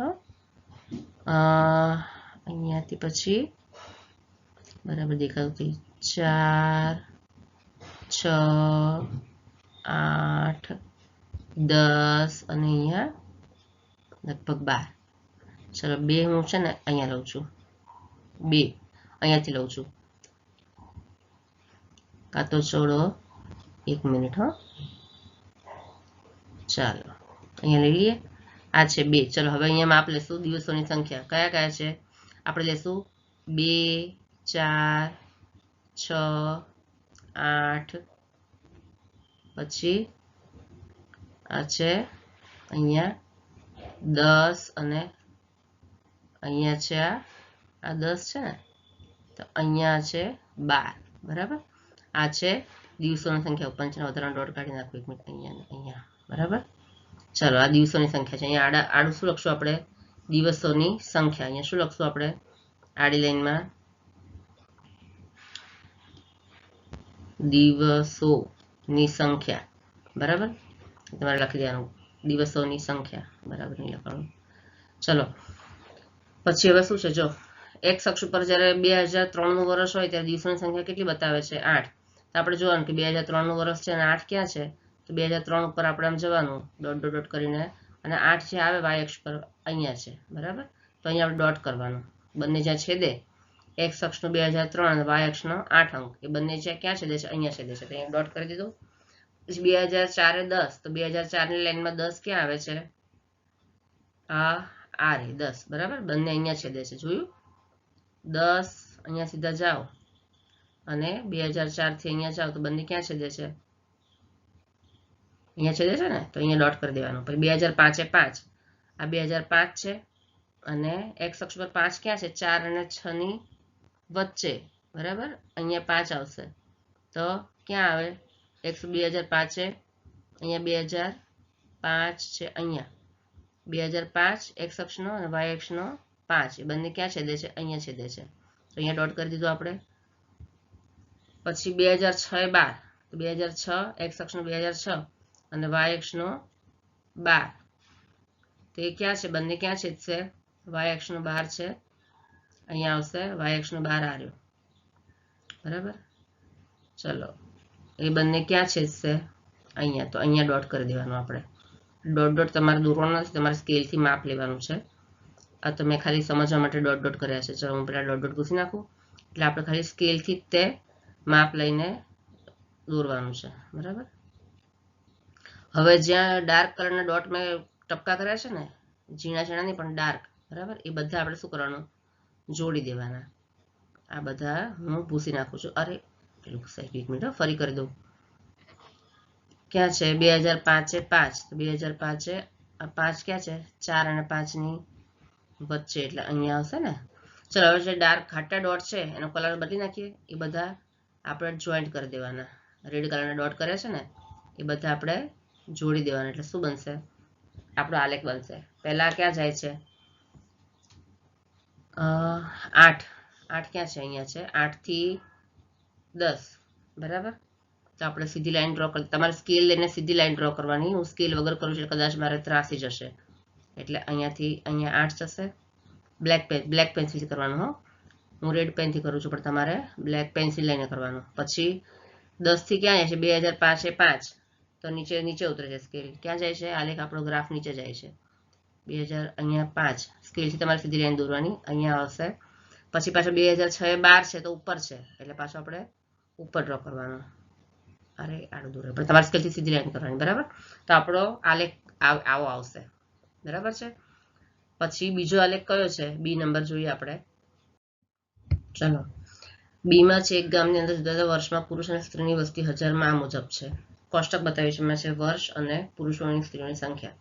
અહીંયાથી પછી બરાબર દેખાતું 4 6 8 10 અને અહીંયા લગભગ 12 ચલો 2 હું છે ને અહીંયા લઉં છું 2 અહીંયાથી લઉં છું કાં તો છોડો 1 મિનિટ ચાલો અહીંયા લઈ લઈએ આ છે 2 ચલો હવે અહીંયા માપ લેશું દિવસોની સંખ્યા કયા કયા છે આપણે લેશું 2 4 6 8 પછી આ છે અહીંયા 10 અને અહીંયા છે આ 10 છે ને તો અહીંયા છે 12 બરાબર આ છે દિવસોની સંખ્યા ઉપર છે વધારાનો ડોટ કાઢી નાખો 1 મિનિટ અહીંયા બરાબર ચાલો આ દિવસોની સંખ્યા છે અહીંયા આડું શું લખશું આપણે દિવસોની સંખ્યા અહીંયા શું લખશું આપણે આડી લાઈનમાં દિવસો ની સંખ્યા, બરાબર તમારે લખી દેવાનું દિવસોની સંખ્યા, બરાબર નહીં લખવાનું. ચલો પછી હવે શું છે, જો એક્સ અક્ષ ઉપર જ્યારે 2003 નું વર્ષ હોય ત્યારે દિવસોની સંખ્યા કેટલી બતાવે છે 8. તો આપણે જોવાનું કે 2003 નું વર્ષ છે અને 8 ક્યાં છે, તો 2003 ઉપર આપણે આમ જવાનું ડોટ ડોટ ડોટ કરીને, અને 8 જે આવે વાય અક્ષ પર અહીંયા છે, બરાબર. તો અહીંયા આપણે ડોટ કરવાનું, બંને જ્યાં છેદે એક્સ અક્ષનો 2003 અને વાય અક્ષનો 8 અંક એ બંને જ્યાં ક્યાં છેદે છે, અહીંયા છેદે છે, તો અહીંયા ડોટ કરી દીધું. પછી 2004 એ 10, તો 2004 ની લાઈનમાં 10 ક્યાં આવે છે, આ રે 10, બરાબર બંને અહીંયા છેદે છે, જોયું 10 અહીંયા સીધા જાઓ અને 2004 થી અહીંયા જાઓ તો બંને ક્યાં છેદે છે, અહીંયા છેદે છે ને, તો અહીંયા ડોટ કરી દેવાનું. પછી 2005 એ 5, આ 2005 છે અને એક્સ અક્ષ પર 5 ક્યાં છે, 4 અને 6 ની વચ્ચે, બરાબર અહીંયા 5 આવશે, તો ક્યાં આવે એક્સ 2005 છે અહીંયા 2005 છે, અહીંયા 2005 એક્સ અક્ષનો અને વાય અક્ષનો 5 એ બંને ક્યાં છેદે છે, અહીંયા છેદે છે, તો અહીંયા ડોટ કરી દીધું આપણે. પછી 2006 એ 12, તો 2006 એક્સ અક્ષનો 2006 અને વાય અક્ષનો 12, તો એ ક્યાં છે, બંને ક્યાં છેદશે, વાય અક્ષનો 12 છે, અહીંયા આવશે વાય અક્ષનો 12 આવ્યો, બરાબર. ચલો એ બંને ક્યાં છેદશે, અહીંયા, તો અહીંયા ડોટ કરી દેવાનું આપણે. ડોટ ડોટ તમારે દોરવાનું નથી, તમારે સ્કેલથી માપ લેવાનું છે. આ તો મેં ખાલી સમજવા માટે ડોટ ડોટ કર્યા છે. ચલો હું પેલા ડોટ ડોટ પૂછી નાખું, એટલે આપણે ખાલી સ્કેલથી તે માપ લઈને દોરવાનું છે, બરાબર. હવે જ્યાં ડાર્ક કલરના ડોટ મેં ટપકા કર્યા છે ને, ઝીણા ઝીણા નહીં પણ ડાર્ક, બરાબર, એ બધા આપણે શું કરવાનું, જોડી દેવાના. આ બધા હું ભૂસી નાખું છું. અરે પેલું ભૂસાઈ ગયું, 1 મિનિટ ફરી કરી દઉં. ક્યાં છે 2005 એ 5, તો 2005 એ 5 ક્યાં છે, 4 અને 5 ની વચ્ચે, એટલે અહીંયા આવશે ને. ચલો હવે જે ડાર્ક ઘાટા ડોટ છે એનો કલર બદલી નાખીએ, એ બધા આપણે જોઈન્ટ કરી દેવાના. રેડ કલરના ડોટ કરે છે ને એ બધા આપણે જોડી દેવાના, એટલે શું બનશે, આપણો આલેખ બનશે. પહેલા ક્યાં જાય છે, 8 ક્યાં છે, અહીંયા છે, 8 થી 10, બરાબર. તો આપણે સીધી લાઈન ડ્રો કરી, તમારે સ્કેલ લઈને સીધી લાઈન ડ્રો કરવાની, હું સ્કેલ વગર કરું છું કદાચ મારે ત્રાસી જશે, એટલે અહીંયાથી અહીંયા 8 જશે. બ્લેક પેન્સિલથી કરવાનું, હો હું રેડ પેનથી કરું છું પણ તમારે બ્લેક પેન્સિલ લઈને કરવાનું. પછી 10 થી ક્યાં જાય છે, 2005 એ 5, તો નીચે ઉતરે છે સ્કેલ, ક્યાં જાય છે, આલેખ આપણો ગ્રાફ નીચે જાય છે, 2000 અહીંયા 5, સ્કેલથી તમારે સીધી લાઈન દોરવાની, અહીંયા આવશે. પછી પાછો 2006 એ 12 છે તો ઉપર છે, એટલે પાછો આપણે ઉપર ડ્રો કરવાનો. અરે આડું દોરે પણ તમારે સ્કેલથી સીધી લાઈન કરવાની, બરાબર. તો આપણો આલેખ આવો આવશે, બરાબર છે. પછી બીજો આલેખ કયો છે, બી નંબર જોઈએ આપણે. ચલો બીમાં છે, એક ગામની અંદર જુદા જુદા વર્ષમાં પુરુષ અને સ્ત્રીની વસ્તી 1000માં આ મુજબ છે. કોષ્ટક બતાવ્યું છે, એમાં છે વર્ષ અને પુરુષોની સ્ત્રીઓની સંખ્યા.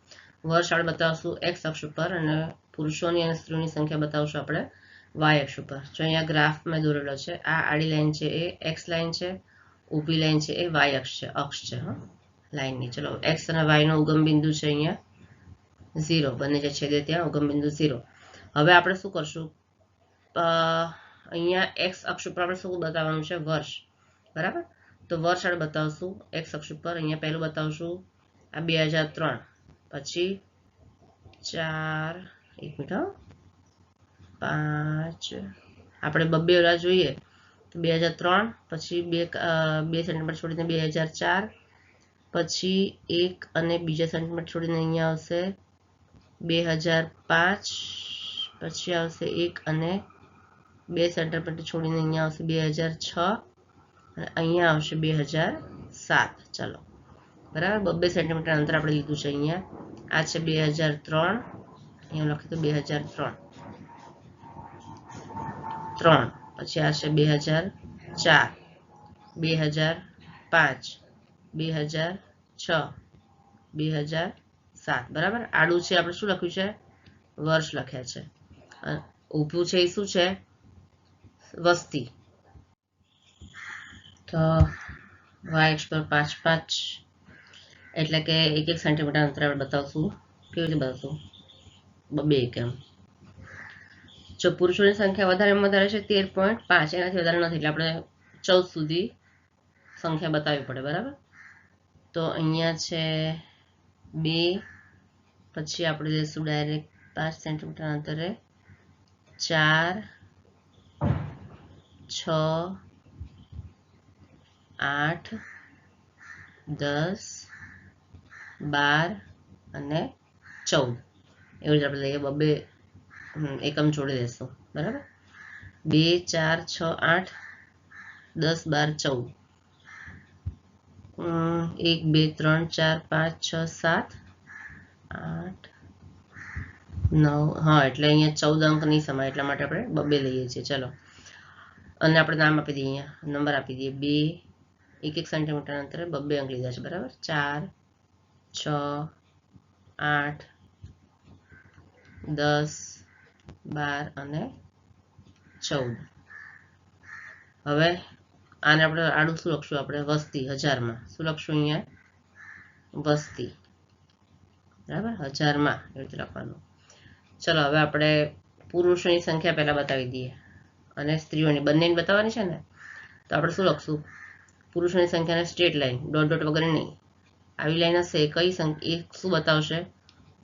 વર્ષ આપણે બતાવશું એક્સ અક્ષ ઉપર અને પુરુષોની અને સ્ત્રીઓની સંખ્યા બતાવશું આપણે વાય અક્ષ ઉપર. જો અહીંયા ગ્રાફ મેં દોરેલો છે, આ આડી લાઈન છે એ એક્સ લાઈન છે, ઊભી લાઈન છે એ વાય અક્ષ છે, હા લાઈનની. ચલો એક્સ અને વાય નો ઉગમ બિંદુ છે અહીંયા 0, બંને જે છેદે ત્યાં ઉગમ બિંદુ 0. હવે આપણે શું કરશું, અહીંયા એક્સ અક્ષ ઉપર આપણે શું બતાવવાનું છે, વર્ષ, બરાબર. તો વર્ષ આપણે બતાવશું એક્સ અક્ષ ઉપર, અહીંયા પહેલું બતાવશું આ 2003, પછી 4, 1 મિનિટ, 5, આપણે બબ્બે ઓલા જોઈએ તો 2003, પછી 2 સેન્ટીમીટર છોડીને 2004, પછી 1 અને બીજા સેન્ટીમીટર છોડીને અહીંયા આવશે 2005, પછી આવશે 1 અને 2 સેન્ટીમીટર છોડીને અહીંયા આવશે 2006, અને અહીંયા આવશે 2007. ચલો બરાબર, 2 સેન્ટીમીટર અંતર આપણે લીધું છે. અહીંયા આ છે 2003, અહીંયા લખી દો 2003, પછી આ છે 2004, 2005, 2006, 2007, બરાબર. આડું છે આપણે શું લખ્યું છે, વર્ષ લખ્યા છે, ઊભું છે એ શું છે, વસ્તી. તો વાય અક્ષ પર 5, 5 એટલે કે 1 સેન્ટીમીટર અંતર આપણે બતાવશું. કેવી રીતે બતાવશું, 2 એકમ. જો પુરુષોની સંખ્યા વધારે છે 13.5, એનાથી વધારે નથી, એટલે આપણે 14 સુધી સંખ્યા બતાવવી પડે, બરાબર. તો અહીંયા છે 2, પછી આપણે જઈશું ડાયરેક્ટ 5 સેન્ટીમીટર અંતરે 4, 6, 8, 10, 12 અને 14 એવું જ આપણે લઈએ. બબે એકમ જોડી દઈશું. બરાબર. 2, 4, 6, 8, 10, 12, 14. 1, 2, 3, 4, 5, 6, 7, 8, 9. હા, એટલે અહીંયા 14 અંક નહીં સમાય, એટલા માટે આપણે બબે લઈએ છીએ. ચલો, અને આપણે નામ આપી દઈએ, અહીંયા નંબર આપી દઈએ. 2, 1 સેન્ટીમીટર અંતરે બબે અંક લીધા છે. બરાબર. 4, 6, 8, 10, 12 અને 14. હવે આને આપણે આડું શું લખશું? આપણે વસ્તી હજારમાં શું લખશું? અહીંયા વસ્તી. બરાબર. હજારમાં એવી રીતે લખવાનું. ચલો, હવે આપણે પુરુષોની સંખ્યા પહેલા બતાવી દઈએ અને સ્ત્રીઓની બંનેની બતાવવાની છે ને. તો આપણે શું લખશું? પુરુષોની સંખ્યાને સ્ટ્રેટ લાઈન, ડોટ ડોટ વગર નહીં, આવી લાઈન હશે. કઈ સંખ્યા? એક શું બતાવશે?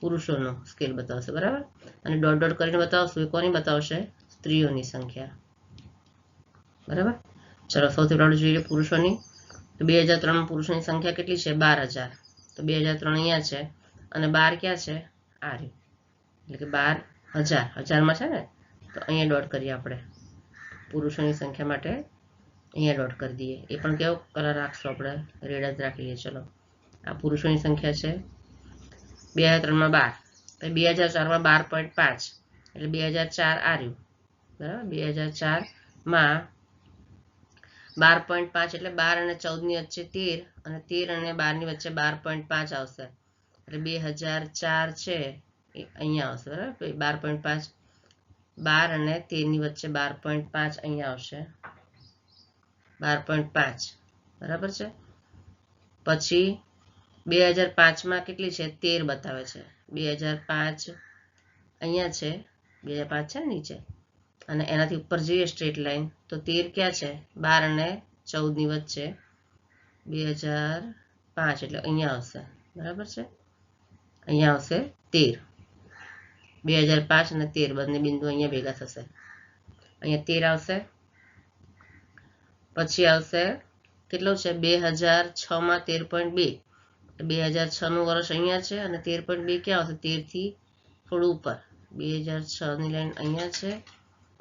પુરુષોનો સ્કેલ બતાવશે. બરાબર. અને ડોટ ડોટ કરીને બતાવશું એ કોની બતાવશે? સ્ત્રીઓની સંખ્યા. બરાબર. ચલો, સૌથી પહેલું જોઈએ પુરુષોની. તો 2003માં પુરુષોની સંખ્યા કેટલી છે? 12,000. તો 2003 અહીંયા છે અને 12 ક્યાં છે? આ રહ્યું. એટલે કે 12,000 હજારમાં છે ને, તો અહીંયા ડોટ કરીએ આપણે. પુરુષોની સંખ્યા માટે અહીંયા ડોટ કરી દઈએ. એ પણ કેવો કલર રાખશું આપણે? રેડ જ રાખી લઈએ. ચલો, આ પુરુષોની સંખ્યા છે 2003માં 12. 2004માં 12.5, એટલે 2004 આ રહ્યું. બરાબર. 2004માં 12.5 એટલે 12 અને 14 ની વચ્ચે 13, અને 13 અને 12 ની વચ્ચે 12.5 આવશે. એટલે 2004 છે એ અહીંયા આવશે. બરાબર. 12.5, 12 અને 13 ની વચ્ચે 12.5 અહીંયા આવશે. 12.5. બરાબર છે. પછી 2005માં કેટલી છે? 13 બતાવે છે. 2005 અહીંયા છે. 2005 છે ને નીચે, અને એનાથી ઉપર જઈએ સ્ટ્રેટ લાઈન, તો 13 ક્યાં છે? 12 અને 14 ની વચ્ચે 2005 એટલે અહીંયા આવશે. બરાબર છે. અહીંયા આવશે 13. 2005 અને 13 બંને બિંદુ અહીંયા ભેગા થશે. અહીંયા 13 આવશે. પછી આવશે કેટલું છે? 2006માં 13.2. 2006 નું વર્ષ અહીંયા છે અને 13.2 ક્યાં આવશે? 13 થી થોડું ઉપર. 2006 ની લાઈન અહીંયા છે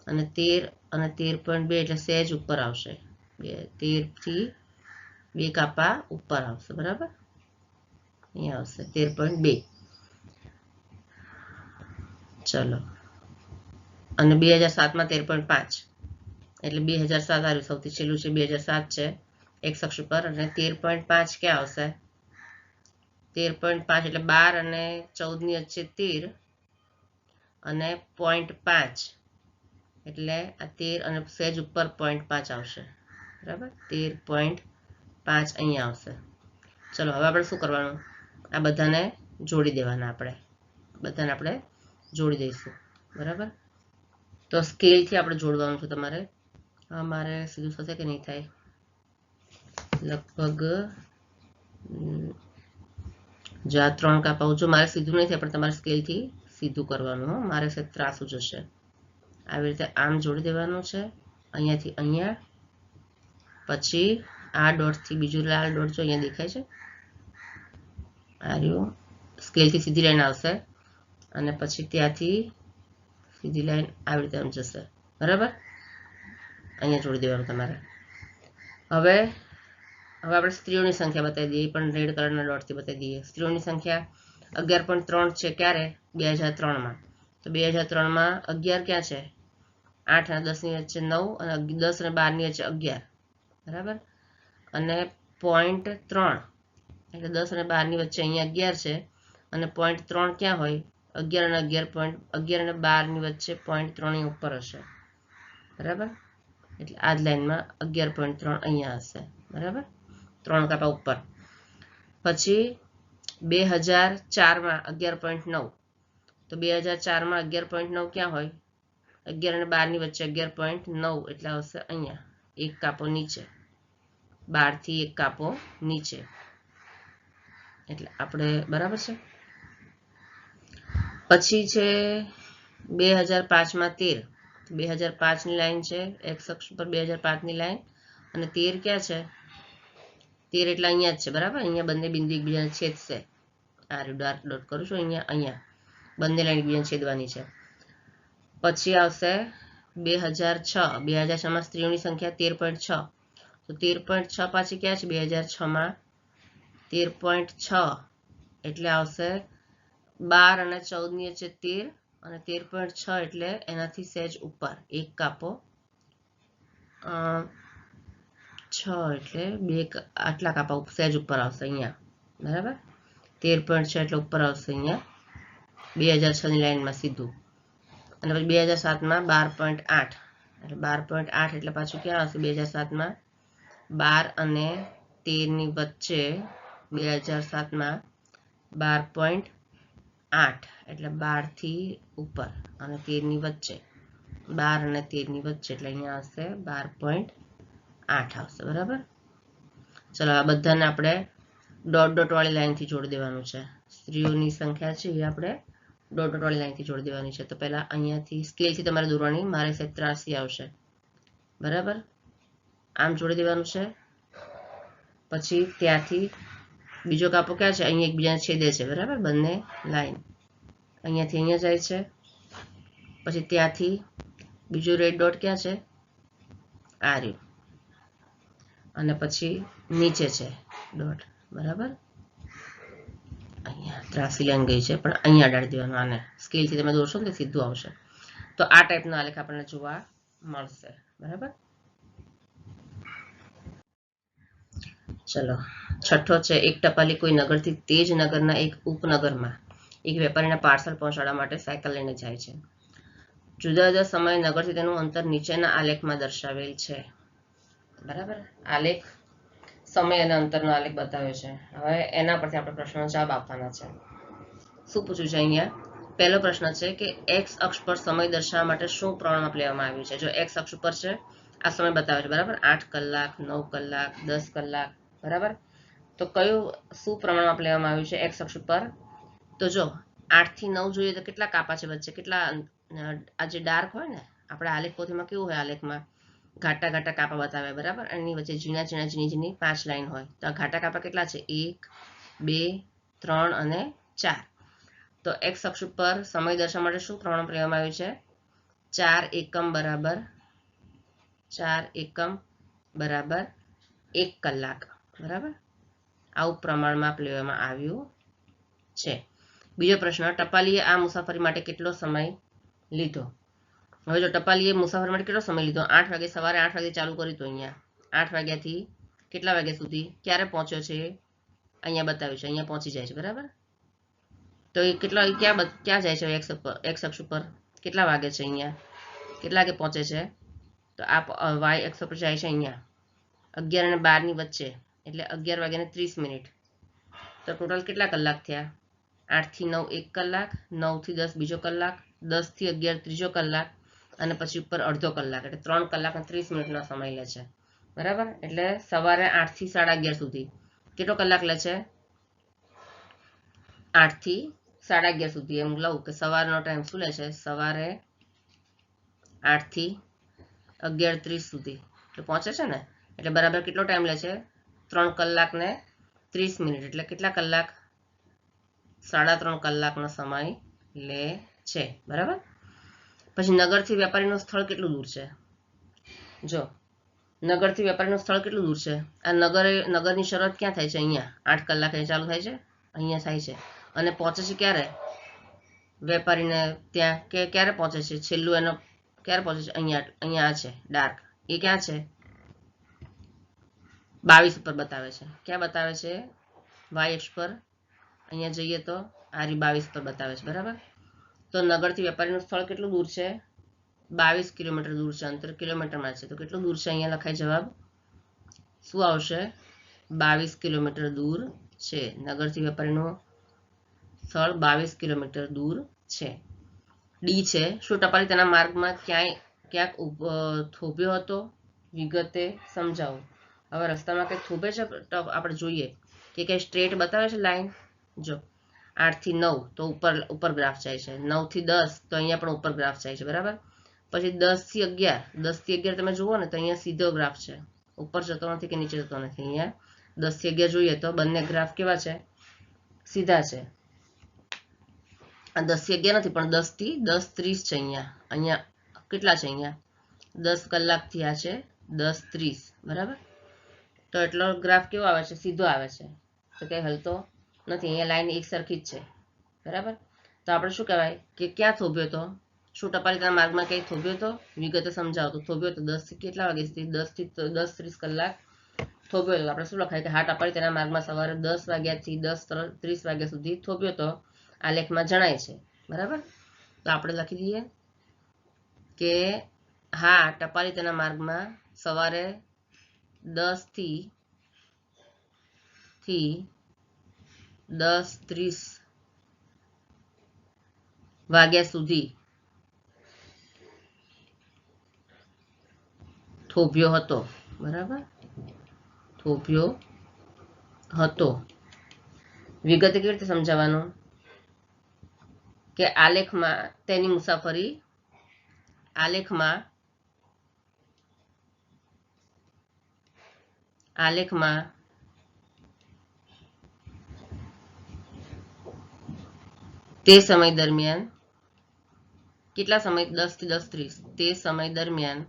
અને 13 અને 13.2 એટલે સહેજ ઉપર આવશે. 13 થી 2 કાપા ઉપર આવશે. બરાબર. અહીંયા આવશે 13.2. ચલો, અને 2007માં 13.5 એટલે 2007 આવ્યું. સૌથી છેલ્લું છે 2007 છે એક્સ અક્ષ પર, અને 13.5 ક્યાં આવશે? 13.5 એટલે 12 અને 14 ની વચ્ચે 13 અને 0.5 એટલે આ 13 અને સહેજ ઉપર 0.5 આવશે. બરાબર. 13.5 અહીંયા આવશે. ચલો, હવે આપણે શું કરવાનું? આ બધાને જોડી દેવાના. બધાને આપણે જોડી દઈશું. બરાબર. તો સ્કેલથી આપણે જોડવાનું છે તમારે. મારે સીધું થશે કે નહીં થાય? લગભગ જો આ 3 કાપા, જો મારે સીધું નહીં થાય, પણ તમારે સ્કેલથી સીધું કરવાનું. મારે છે ત્રાસું જશે. આવી રીતે આમ જોડી દેવાનું છે. અહીંયાથી અહીંયા, પછી આ ડોટથી બીજું લાલ ડોટ જો અહીંયા દેખાય છે, આ રહ્યું. સ્કેલથી સીધી લાઈન આવશે અને પછી ત્યાંથી સીધી લાઈન આવી રીતે આમ જશે. બરાબર. અહીંયા જોડી દેવાનું તમારે. હવે આપણે સ્ત્રીઓની સંખ્યા બતાવી દઈએ, પણ રેડ કલરના ડોટથી બતાવી દઈએ. સ્ત્રીઓની સંખ્યા 11.3 છે. ક્યારે? 2003માં. તો 2003માં 11 ક્યાં છે? 8 અને 10 ની વચ્ચે 9, અને 10 અને 12 ની વચ્ચે 11. બરાબર. અને 0.3 એટલે 10 અને 12 ની વચ્ચે અહીંયા 11 છે, અને 0.3 ક્યાં હોય? 11 અને 12 ની વચ્ચે 0.3 ની ઉપર હશે. બરાબર. એટલે આ જ લાઈનમાં 11.3 અહીંયા હશે. બરાબર. 3 કાપા ઉપર. પછી 2004માં 11.9. તો 2004માં 11.9 ક્યાં હોય? 11 અને 12 ની વચ્ચે 11.9 એટલે આવશે અહીંયા. એક કાપો નીચે. 12 થી એક કાપો નીચે. એટલે આપણે બરાબર છે. પછી છે 2005માં 13, 2005ની લાઈન છે, એક્સ અક્ષ પર 2005ની લાઈન, અને 13 ક્યાં છે? 13 એટલે અહીંયા જ છે, બરાબર. અહીંયા બંને બિંદુ એકબીજાને છેદશે. આ ડાર્ક ડોટ કરું છું અહીંયા બંને લાઈન એકબીજાને છેદવાની છે. પછી આવશે 2006, 2006માં સ્ત્રીઓની સંખ્યા 13.6, તો 13.6 પાછી ક્યાં છે 2006માં? 13.6 એટલે આવશે 12 અને 14 ની વચ્ચે 13, અને 13.6 એટલે એનાથી સહેજ ઉપર એક કાપો, 6 એટલે બે આટલા કાપા સહેજ ઉપર આવશે અહીંયા, બરાબર. 13.6 એટલે ઉપર આવશે અહીંયા 2006ની લાઈનમાં સીધું. અને પછી 2007માં 12.8, એટલે 12.8 એટલે પાછું ક્યાં આવશે 2007માં? 12 અને 13ની વચ્ચે 2007માં 12.8 એટલે 12 થી ઉપર અને 13ની વચ્ચે, 12 અને 13ની વચ્ચે એટલે અહીંયા આવશે 12.8 આવશે, બરાબર. ચલો આ બધાને આપણે ડોટ ડોટ વાળી લાઈનથી જોડી દેવાનું છે. સ્ત્રીઓની સંખ્યા છે એ આપણે ડોટ ડોટ વાળી લાઈનથી જોડી દેવાની છે. તો પહેલા અહીંયાથી સ્કેલથી તમારે દોરવાની, મારે 83 આવશે, બરાબર. આમ જોડી દેવાનું છે. પછી ત્યાંથી બીજો કાપો ક્યાં છે? અહીંયા એકબીજાને છેદે છે, બરાબર. બંને લાઈન અહીંયાથી અહીંયા જાય છે. પછી ત્યાંથી બીજો રેડ ડોટ ક્યાં છે? આ રહ્યું. અને પછી નીચે છે ડોટ, બરાબર. અહીંયા ત્રાસી લાઈન ગઈ છે પણ અહીંયા અડાડી દેવાનું, આને સ્કેલથી તમે દોરશો ને તો સીધું આવશે. તો આ ટાઈપનો આલેખ આપણને જોવા મળશે, બરાબર. ચલો છઠ્ઠો છે, એક ટપાલી કોઈ નગરથી તે જ નગરના એક ઉપનગરમાં એક વેપારીને પાર્સલ પહોંચાડવા માટે સાયકલ લઈને જાય છે. જુદા જુદા સમયે નગરથી તેનું અંતર નીચેના આલેખમાં દર્શાવેલ છે, બરાબર. આલેખ સમય અને અંતરનો આલેખ બતાવ્યો છે. હવે એના પરથી આપણે પ્રશ્નનો જવાબ આપવાના છે. શું પૂછ્યું છે અહીંયા? પહેલો પ્રશ્ન છે કે એક્સ અક્ષ પર સમય દર્શાવવા માટે શું પ્રમાણમાં લેવામાં આવ્યું છે. જો એક્સ અક્ષ ઉપર છે આ સમય બતાવે છે, બરાબર. 8 કલાક, 9 કલાક, 10 કલાક, બરાબર. તો કયું શું પ્રમાણમાં લેવામાં આવ્યું છે એક્સ અક્ષ ઉપર? તો જો 8 થી 9 જોઈએ તો કેટલા કાપા છે વચ્ચે, કેટલા આ જે ડાર્ક હોય ને, આપણે આલેખ પોથીમાં કેવું હોય, આલેખમાં ઘાટા ઘાટા કાપા બતાવે, બરાબર. એની વચ્ચે ઝીણા ઝીણા ઝીણી 5 લાઈન હોય. તો આ ઘાટા કાપા કેટલા છે? 1, 2, 3 અને 4. તો એક્સ અક્ષ ઉપર સમય દર્શાવવા માટે શું પ્રમાણ લેવામાં આવ્યું છે? 4 એકમ બરાબર 1 કલાક, બરાબર. આવું પ્રમાણમાં લેવામાં આવ્યું છે. બીજો પ્રશ્ન, ટપાલીએ આ મુસાફરી માટે કેટલો સમય લીધો? હવે જો ટપાલીએ મુસાફરી માટે કેટલો સમય લીધો? 8 વાગે, સવારે 8 વાગે ચાલુ કર્યું હતું. અહીંયા 8 વાગ્યાથી કેટલા વાગ્યા સુધી, ક્યારે પહોંચ્યો છે અહીંયા બતાવ્યું છે, અહીંયા પહોંચી જાય છે, બરાબર. તો એ કેટલા ક્યાં જાય છે એક્સ અક્ષ ઉપર? કેટલા વાગે છે અહીંયા, કેટલા વાગે પહોંચે છે? તો આ વાય એક્સ પર જાય છે અહીંયા 11 અને 12 ની વચ્ચે, એટલે 11 વાગ્યાને 30 મિનિટ. તો ટોટલ કેટલા કલાક થયા? 8 થી 9 1 કલાક, 9 થી 10 બીજો કલાક, 10 થી 11 ત્રીજો કલાક, અને પછી ઉપર અડધો કલાક, એટલે 3 કલાક અને 30 મિનિટનો સમય લે છે, બરાબર. એટલે સવારે 8 થી 11:30 સુધી કેટલો કલાક લે છે? 8 થી 11:30 સુધી. એમ લઉં કે સવારનો ટાઈમ શું લે છે? સવારે 8 થી 11:30 સુધી એટલે પહોંચે છે ને, એટલે બરાબર કેટલો ટાઈમ લે છે? 3 કલાક ને 30 મિનિટ, એટલે કેટલા કલાક? 3.5 કલાકનો સમય લે છે, બરાબર. પછી નગરથી વેપારીનું સ્થળ કેટલું દૂર છે? જો નગરથી વેપારીનું સ્થળ કેટલું દૂર છે? આ નગરની શરૂઆત ક્યાં થાય છે? અહીંયા 8 કલાકે ચાલુ થાય છે, અહીંયા થાય છે. અને પહોંચે છે ક્યારે વેપારીને ત્યાં? ક્યારે પહોંચે છે? છેલ્લું એનો ક્યારે પહોંચે છે? અહીંયા છે ડાર્ક, એ ક્યાં છે? 22 ઉપર બતાવે છે. ક્યાં બતાવે છે? વાય અક્ષ પર. અહીંયા જઈએ તો આ 22 પર બતાવે છે, બરાબર. તો નગરથી વેપારીનું સ્થળ કેટલું દૂર છે? 22 કિલોમીટર દૂર છે. અંતર કિલોમીટરમાં છે, તો કેટલું દૂર છે? અહીંયા લખાય જવાબ શું આવશે? 22 કિલોમીટર દૂર છે. નગરથી વેપારીનું સ્થળ 22 કિલોમીટર દૂર છે. ડી છે, શું ટપાલી તેના માર્ગમાં ક્યાંક થોભ્યો હતો? વિગતે સમજાવો. હવે રસ્તામાં કંઈક થોભે છે, આપણે જોઈએ કે કઈ સ્ટ્રેટ બતાવે છે લાઈન, જો 8 થી 9 તો ઉપર ગ્રાફ જાય છે, 9 થી 10 તો અહીંયા પણ ઉપર ગ્રાફ જાય છે, બરાબર. પછી 10 થી 11 તમે જુઓ ને તો અહીંયા સીધો ગ્રાફ છે, ઉપર જતો નથી કે નીચે જતો નથી. અહીંયા 10 થી 11 જોઈએ તો બંને ગ્રાફ કેવા છે, સીધા છે. આ 10 થી 11 નથી પણ 10 થી 10:30 છે. અહીંયા કેટલા છે, અહીંયા 10 કલાકથી આ છે 10:30, બરાબર. તો એટલો ગ્રાફ કેવો આવે છે, સીધો આવે છે, તો કઈ હલતો નથી. અહીંયા લાઈન એક સરખી જ છે, બરાબર. તો આપણે શું કહેવાય કે ક્યાં થોભ્યો તો, શું ટપાલીના માર્ગમાં કઈ થોભ્યો તો, વિગતે સમજાવો તો થોભ્યો તો 10 થી કેટલા વાગે સુધી, 10 થી 10:30 કલાક થોભ્યો તો. આપણે શું લખાય કે હા ટપાલી તેના માર્ગમાં સવારે 10 વાગ્યાથી 10:30 વાગ્યા સુધી થોભ્યો તો, આ લેખમાં જણાય છે, બરાબર. તો આપણે લખી દઈએ કે હા ટપાલી તેના માર્ગમાં સવારે 10 થી 10:30 વાગ્યા સુધી થોભ્યો હતો, બરાબર, થોભ્યો હતો. વિગતે કેવી રીતે સમજાવવાનું કે આલેખમાં તેની મુસાફરી, આલેખમાં તે સમય દરમિયાન કેટલા સમય, 10 થી 10:30, તે સમય દરમિયાન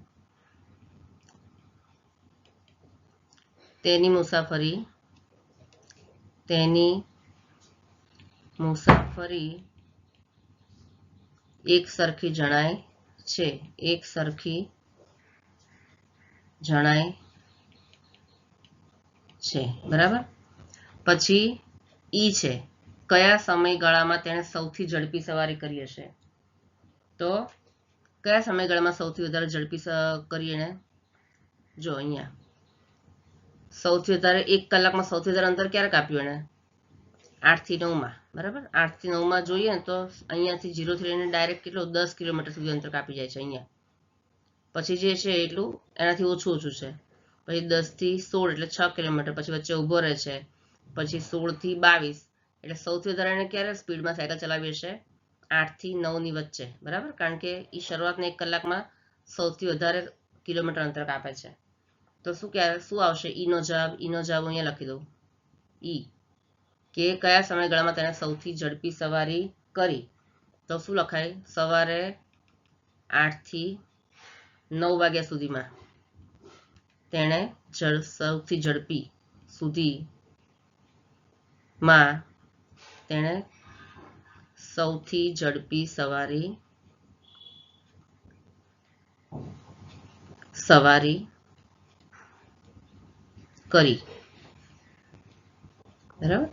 તેની મુસાફરી એક સરખી જણાય છે, બરાબર. પછી ઈ છે કયા સમયગાળામાં તેણે સૌથી ઝડપી સવારી કરી હશે. તો કયા સમયગાળામાં સૌથી વધારે ઝડપી કરી, એને જો અહીંયા સૌથી વધારે 1 કલાકમાં સૌથી વધારે અંતર ક્યારે કાપ્યું એને, 8 થી 9માં, બરાબર. 8 થી 9માં જોઈએ ને તો અહીંયાથી 0 થી લઈને ડાયરેક્ટ કેટલો 10 કિલોમીટર સુધી અંતર કાપી જાય છે અહીંયા. પછી જે છે એટલું એનાથી ઓછું છે. પછી 10 થી 16 એટલે 6 કિલોમીટર, પછી વચ્ચે ઊભો રહે છે. પછી 16 થી 22 એટલે સૌથી વધારે એને ક્યારે સ્પીડમાં સાયકલ ચલાવી હશે, 8 થી 9 ની વચ્ચે, બરાબર. કારણ કે એ શરૂઆતના 1 કલાકમાં સૌથી વધારે કિલોમીટર અંતર કાપે છે. તો શું આવશે, ઈનો જવાબ અહીંયા લખી દઉં, ઈ કે કયા સમયગાળામાં તેને સૌથી ઝડપી સવારી કરી. તો શું લખાય, સવારે 8 થી 9 વાગ્યા સુધીમાં તેણે સૌથી ઝડપી સવારી કરી, બરાબર.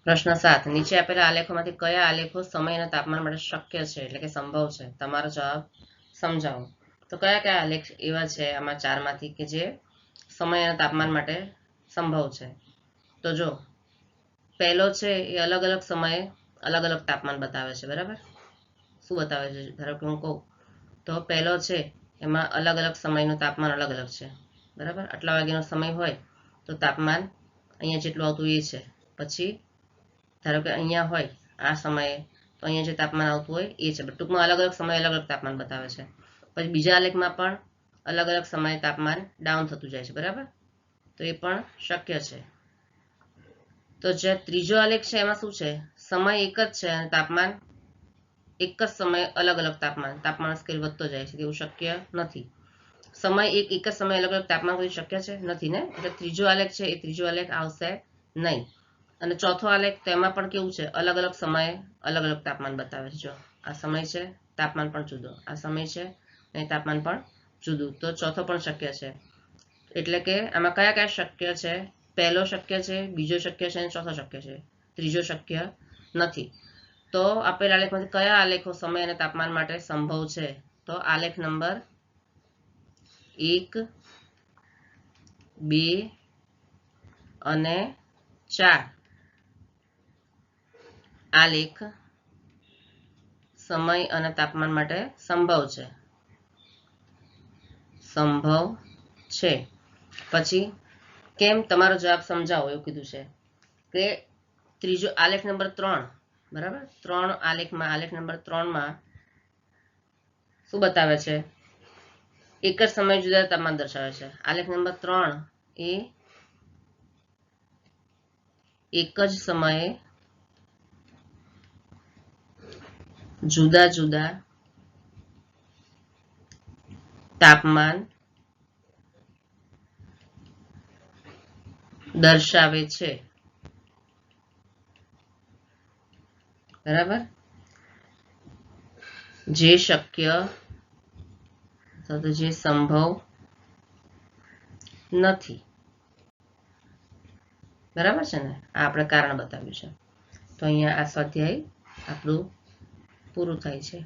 પ્રશ્ન 7, નીચે આપેલા આલેખોમાંથી કયા આલેખો સમય અને તાપમાન માટે શક્ય છે, એટલે કે સંભવ છે, તમારો જવાબ સમજાવો. તો કયા કયા આલેખ એવા છે આમાં 4 માંથી કે જે સમય અને તાપમાન માટે સંભવ છે. તો જો પહેલો છે એ અલગ અલગ સમયે અલગ અલગ તાપમાન બતાવે છે, બરાબર. શું બતાવે છે, ધારો કે હું કહું તો પહેલો છે એમાં અલગ અલગ સમયનું તાપમાન અલગ અલગ છે, બરાબર. આટલા વાગ્યાનો સમય હોય તો તાપમાન અહીંયા જેટલું આવતું એ છે. પછી ધારો કે અહીંયા હોય આ સમયે તો અહીંયા જે તાપમાન આવતું હોય એ છે. ટૂંકમાં અલગ અલગ સમયે અલગ અલગ તાપમાન બતાવે છે. પછી બીજા આલેખમાં પણ અલગ અલગ સમયે તાપમાન ડાઉન થતું જાય છે, બરાબર. તો એ પણ શક્ય છે. તો જે ત્રીજો આલેખ છે એમાં શું છે, સમય એક જ છે અને તાપમાન એક જ સમયે અલગ અલગ તાપમાન સ્કેલ વધતો જાય છે, એવું શક્ય નથી. સમય એક જ સમયે અલગ અલગ તાપમાન કોઈ શક્ય છે નથી ને, એટલે ત્રીજો આલેખ છે એ ત્રીજો આલેખ આવશે નહીં. અને ચોથો આલેખ તો એમાં પણ કેવું છે, અલગ અલગ સમયે અલગ અલગ તાપમાન બતાવે છે. જો આ સમય છે, તાપમાન પણ જુદો, આ સમય છે અને તાપમાન પણ જુદું. તો ચોથો પણ શક્ય છે. એટલે કે આમાં કયા કયા શક્ય છે, પહેલો શક્ય છે, બીજો શક્ય છે અને ચોથો શક્ય છે, ત્રીજો શક્ય નથી. તો આપેલ આલેખમાંથી કયા આલેખો સમય અને તાપમાન માટે સંભવ છે. તો આલેખ નંબર 1, 2 અને 4 આલેખ સમય અને તાપમાન માટે સંભવ છે. પછી કેમ તમારો જવાબ સમજાવો એવું કીધું છે કે ત્રીજો આલેખ નંબર 3 બરાબર 3 આલેખમાં આલેખ નંબર 3 માં શું બતાવે છે એક જ સમય જુદા તાપમાન દર્શાવે છે આલેખ નંબર 3 એ એક જ સમયે જુદા જુદા તાપમાન દર્શાવે છે બરાબર જે શક્ય અથવા તો જે સંભવ નથી બરાબર છે ને આ આપણે કારણ બતાવ્યું છે તો અહીંયા આ સ્વાધ્યાય આપણું પૂરું થાય છે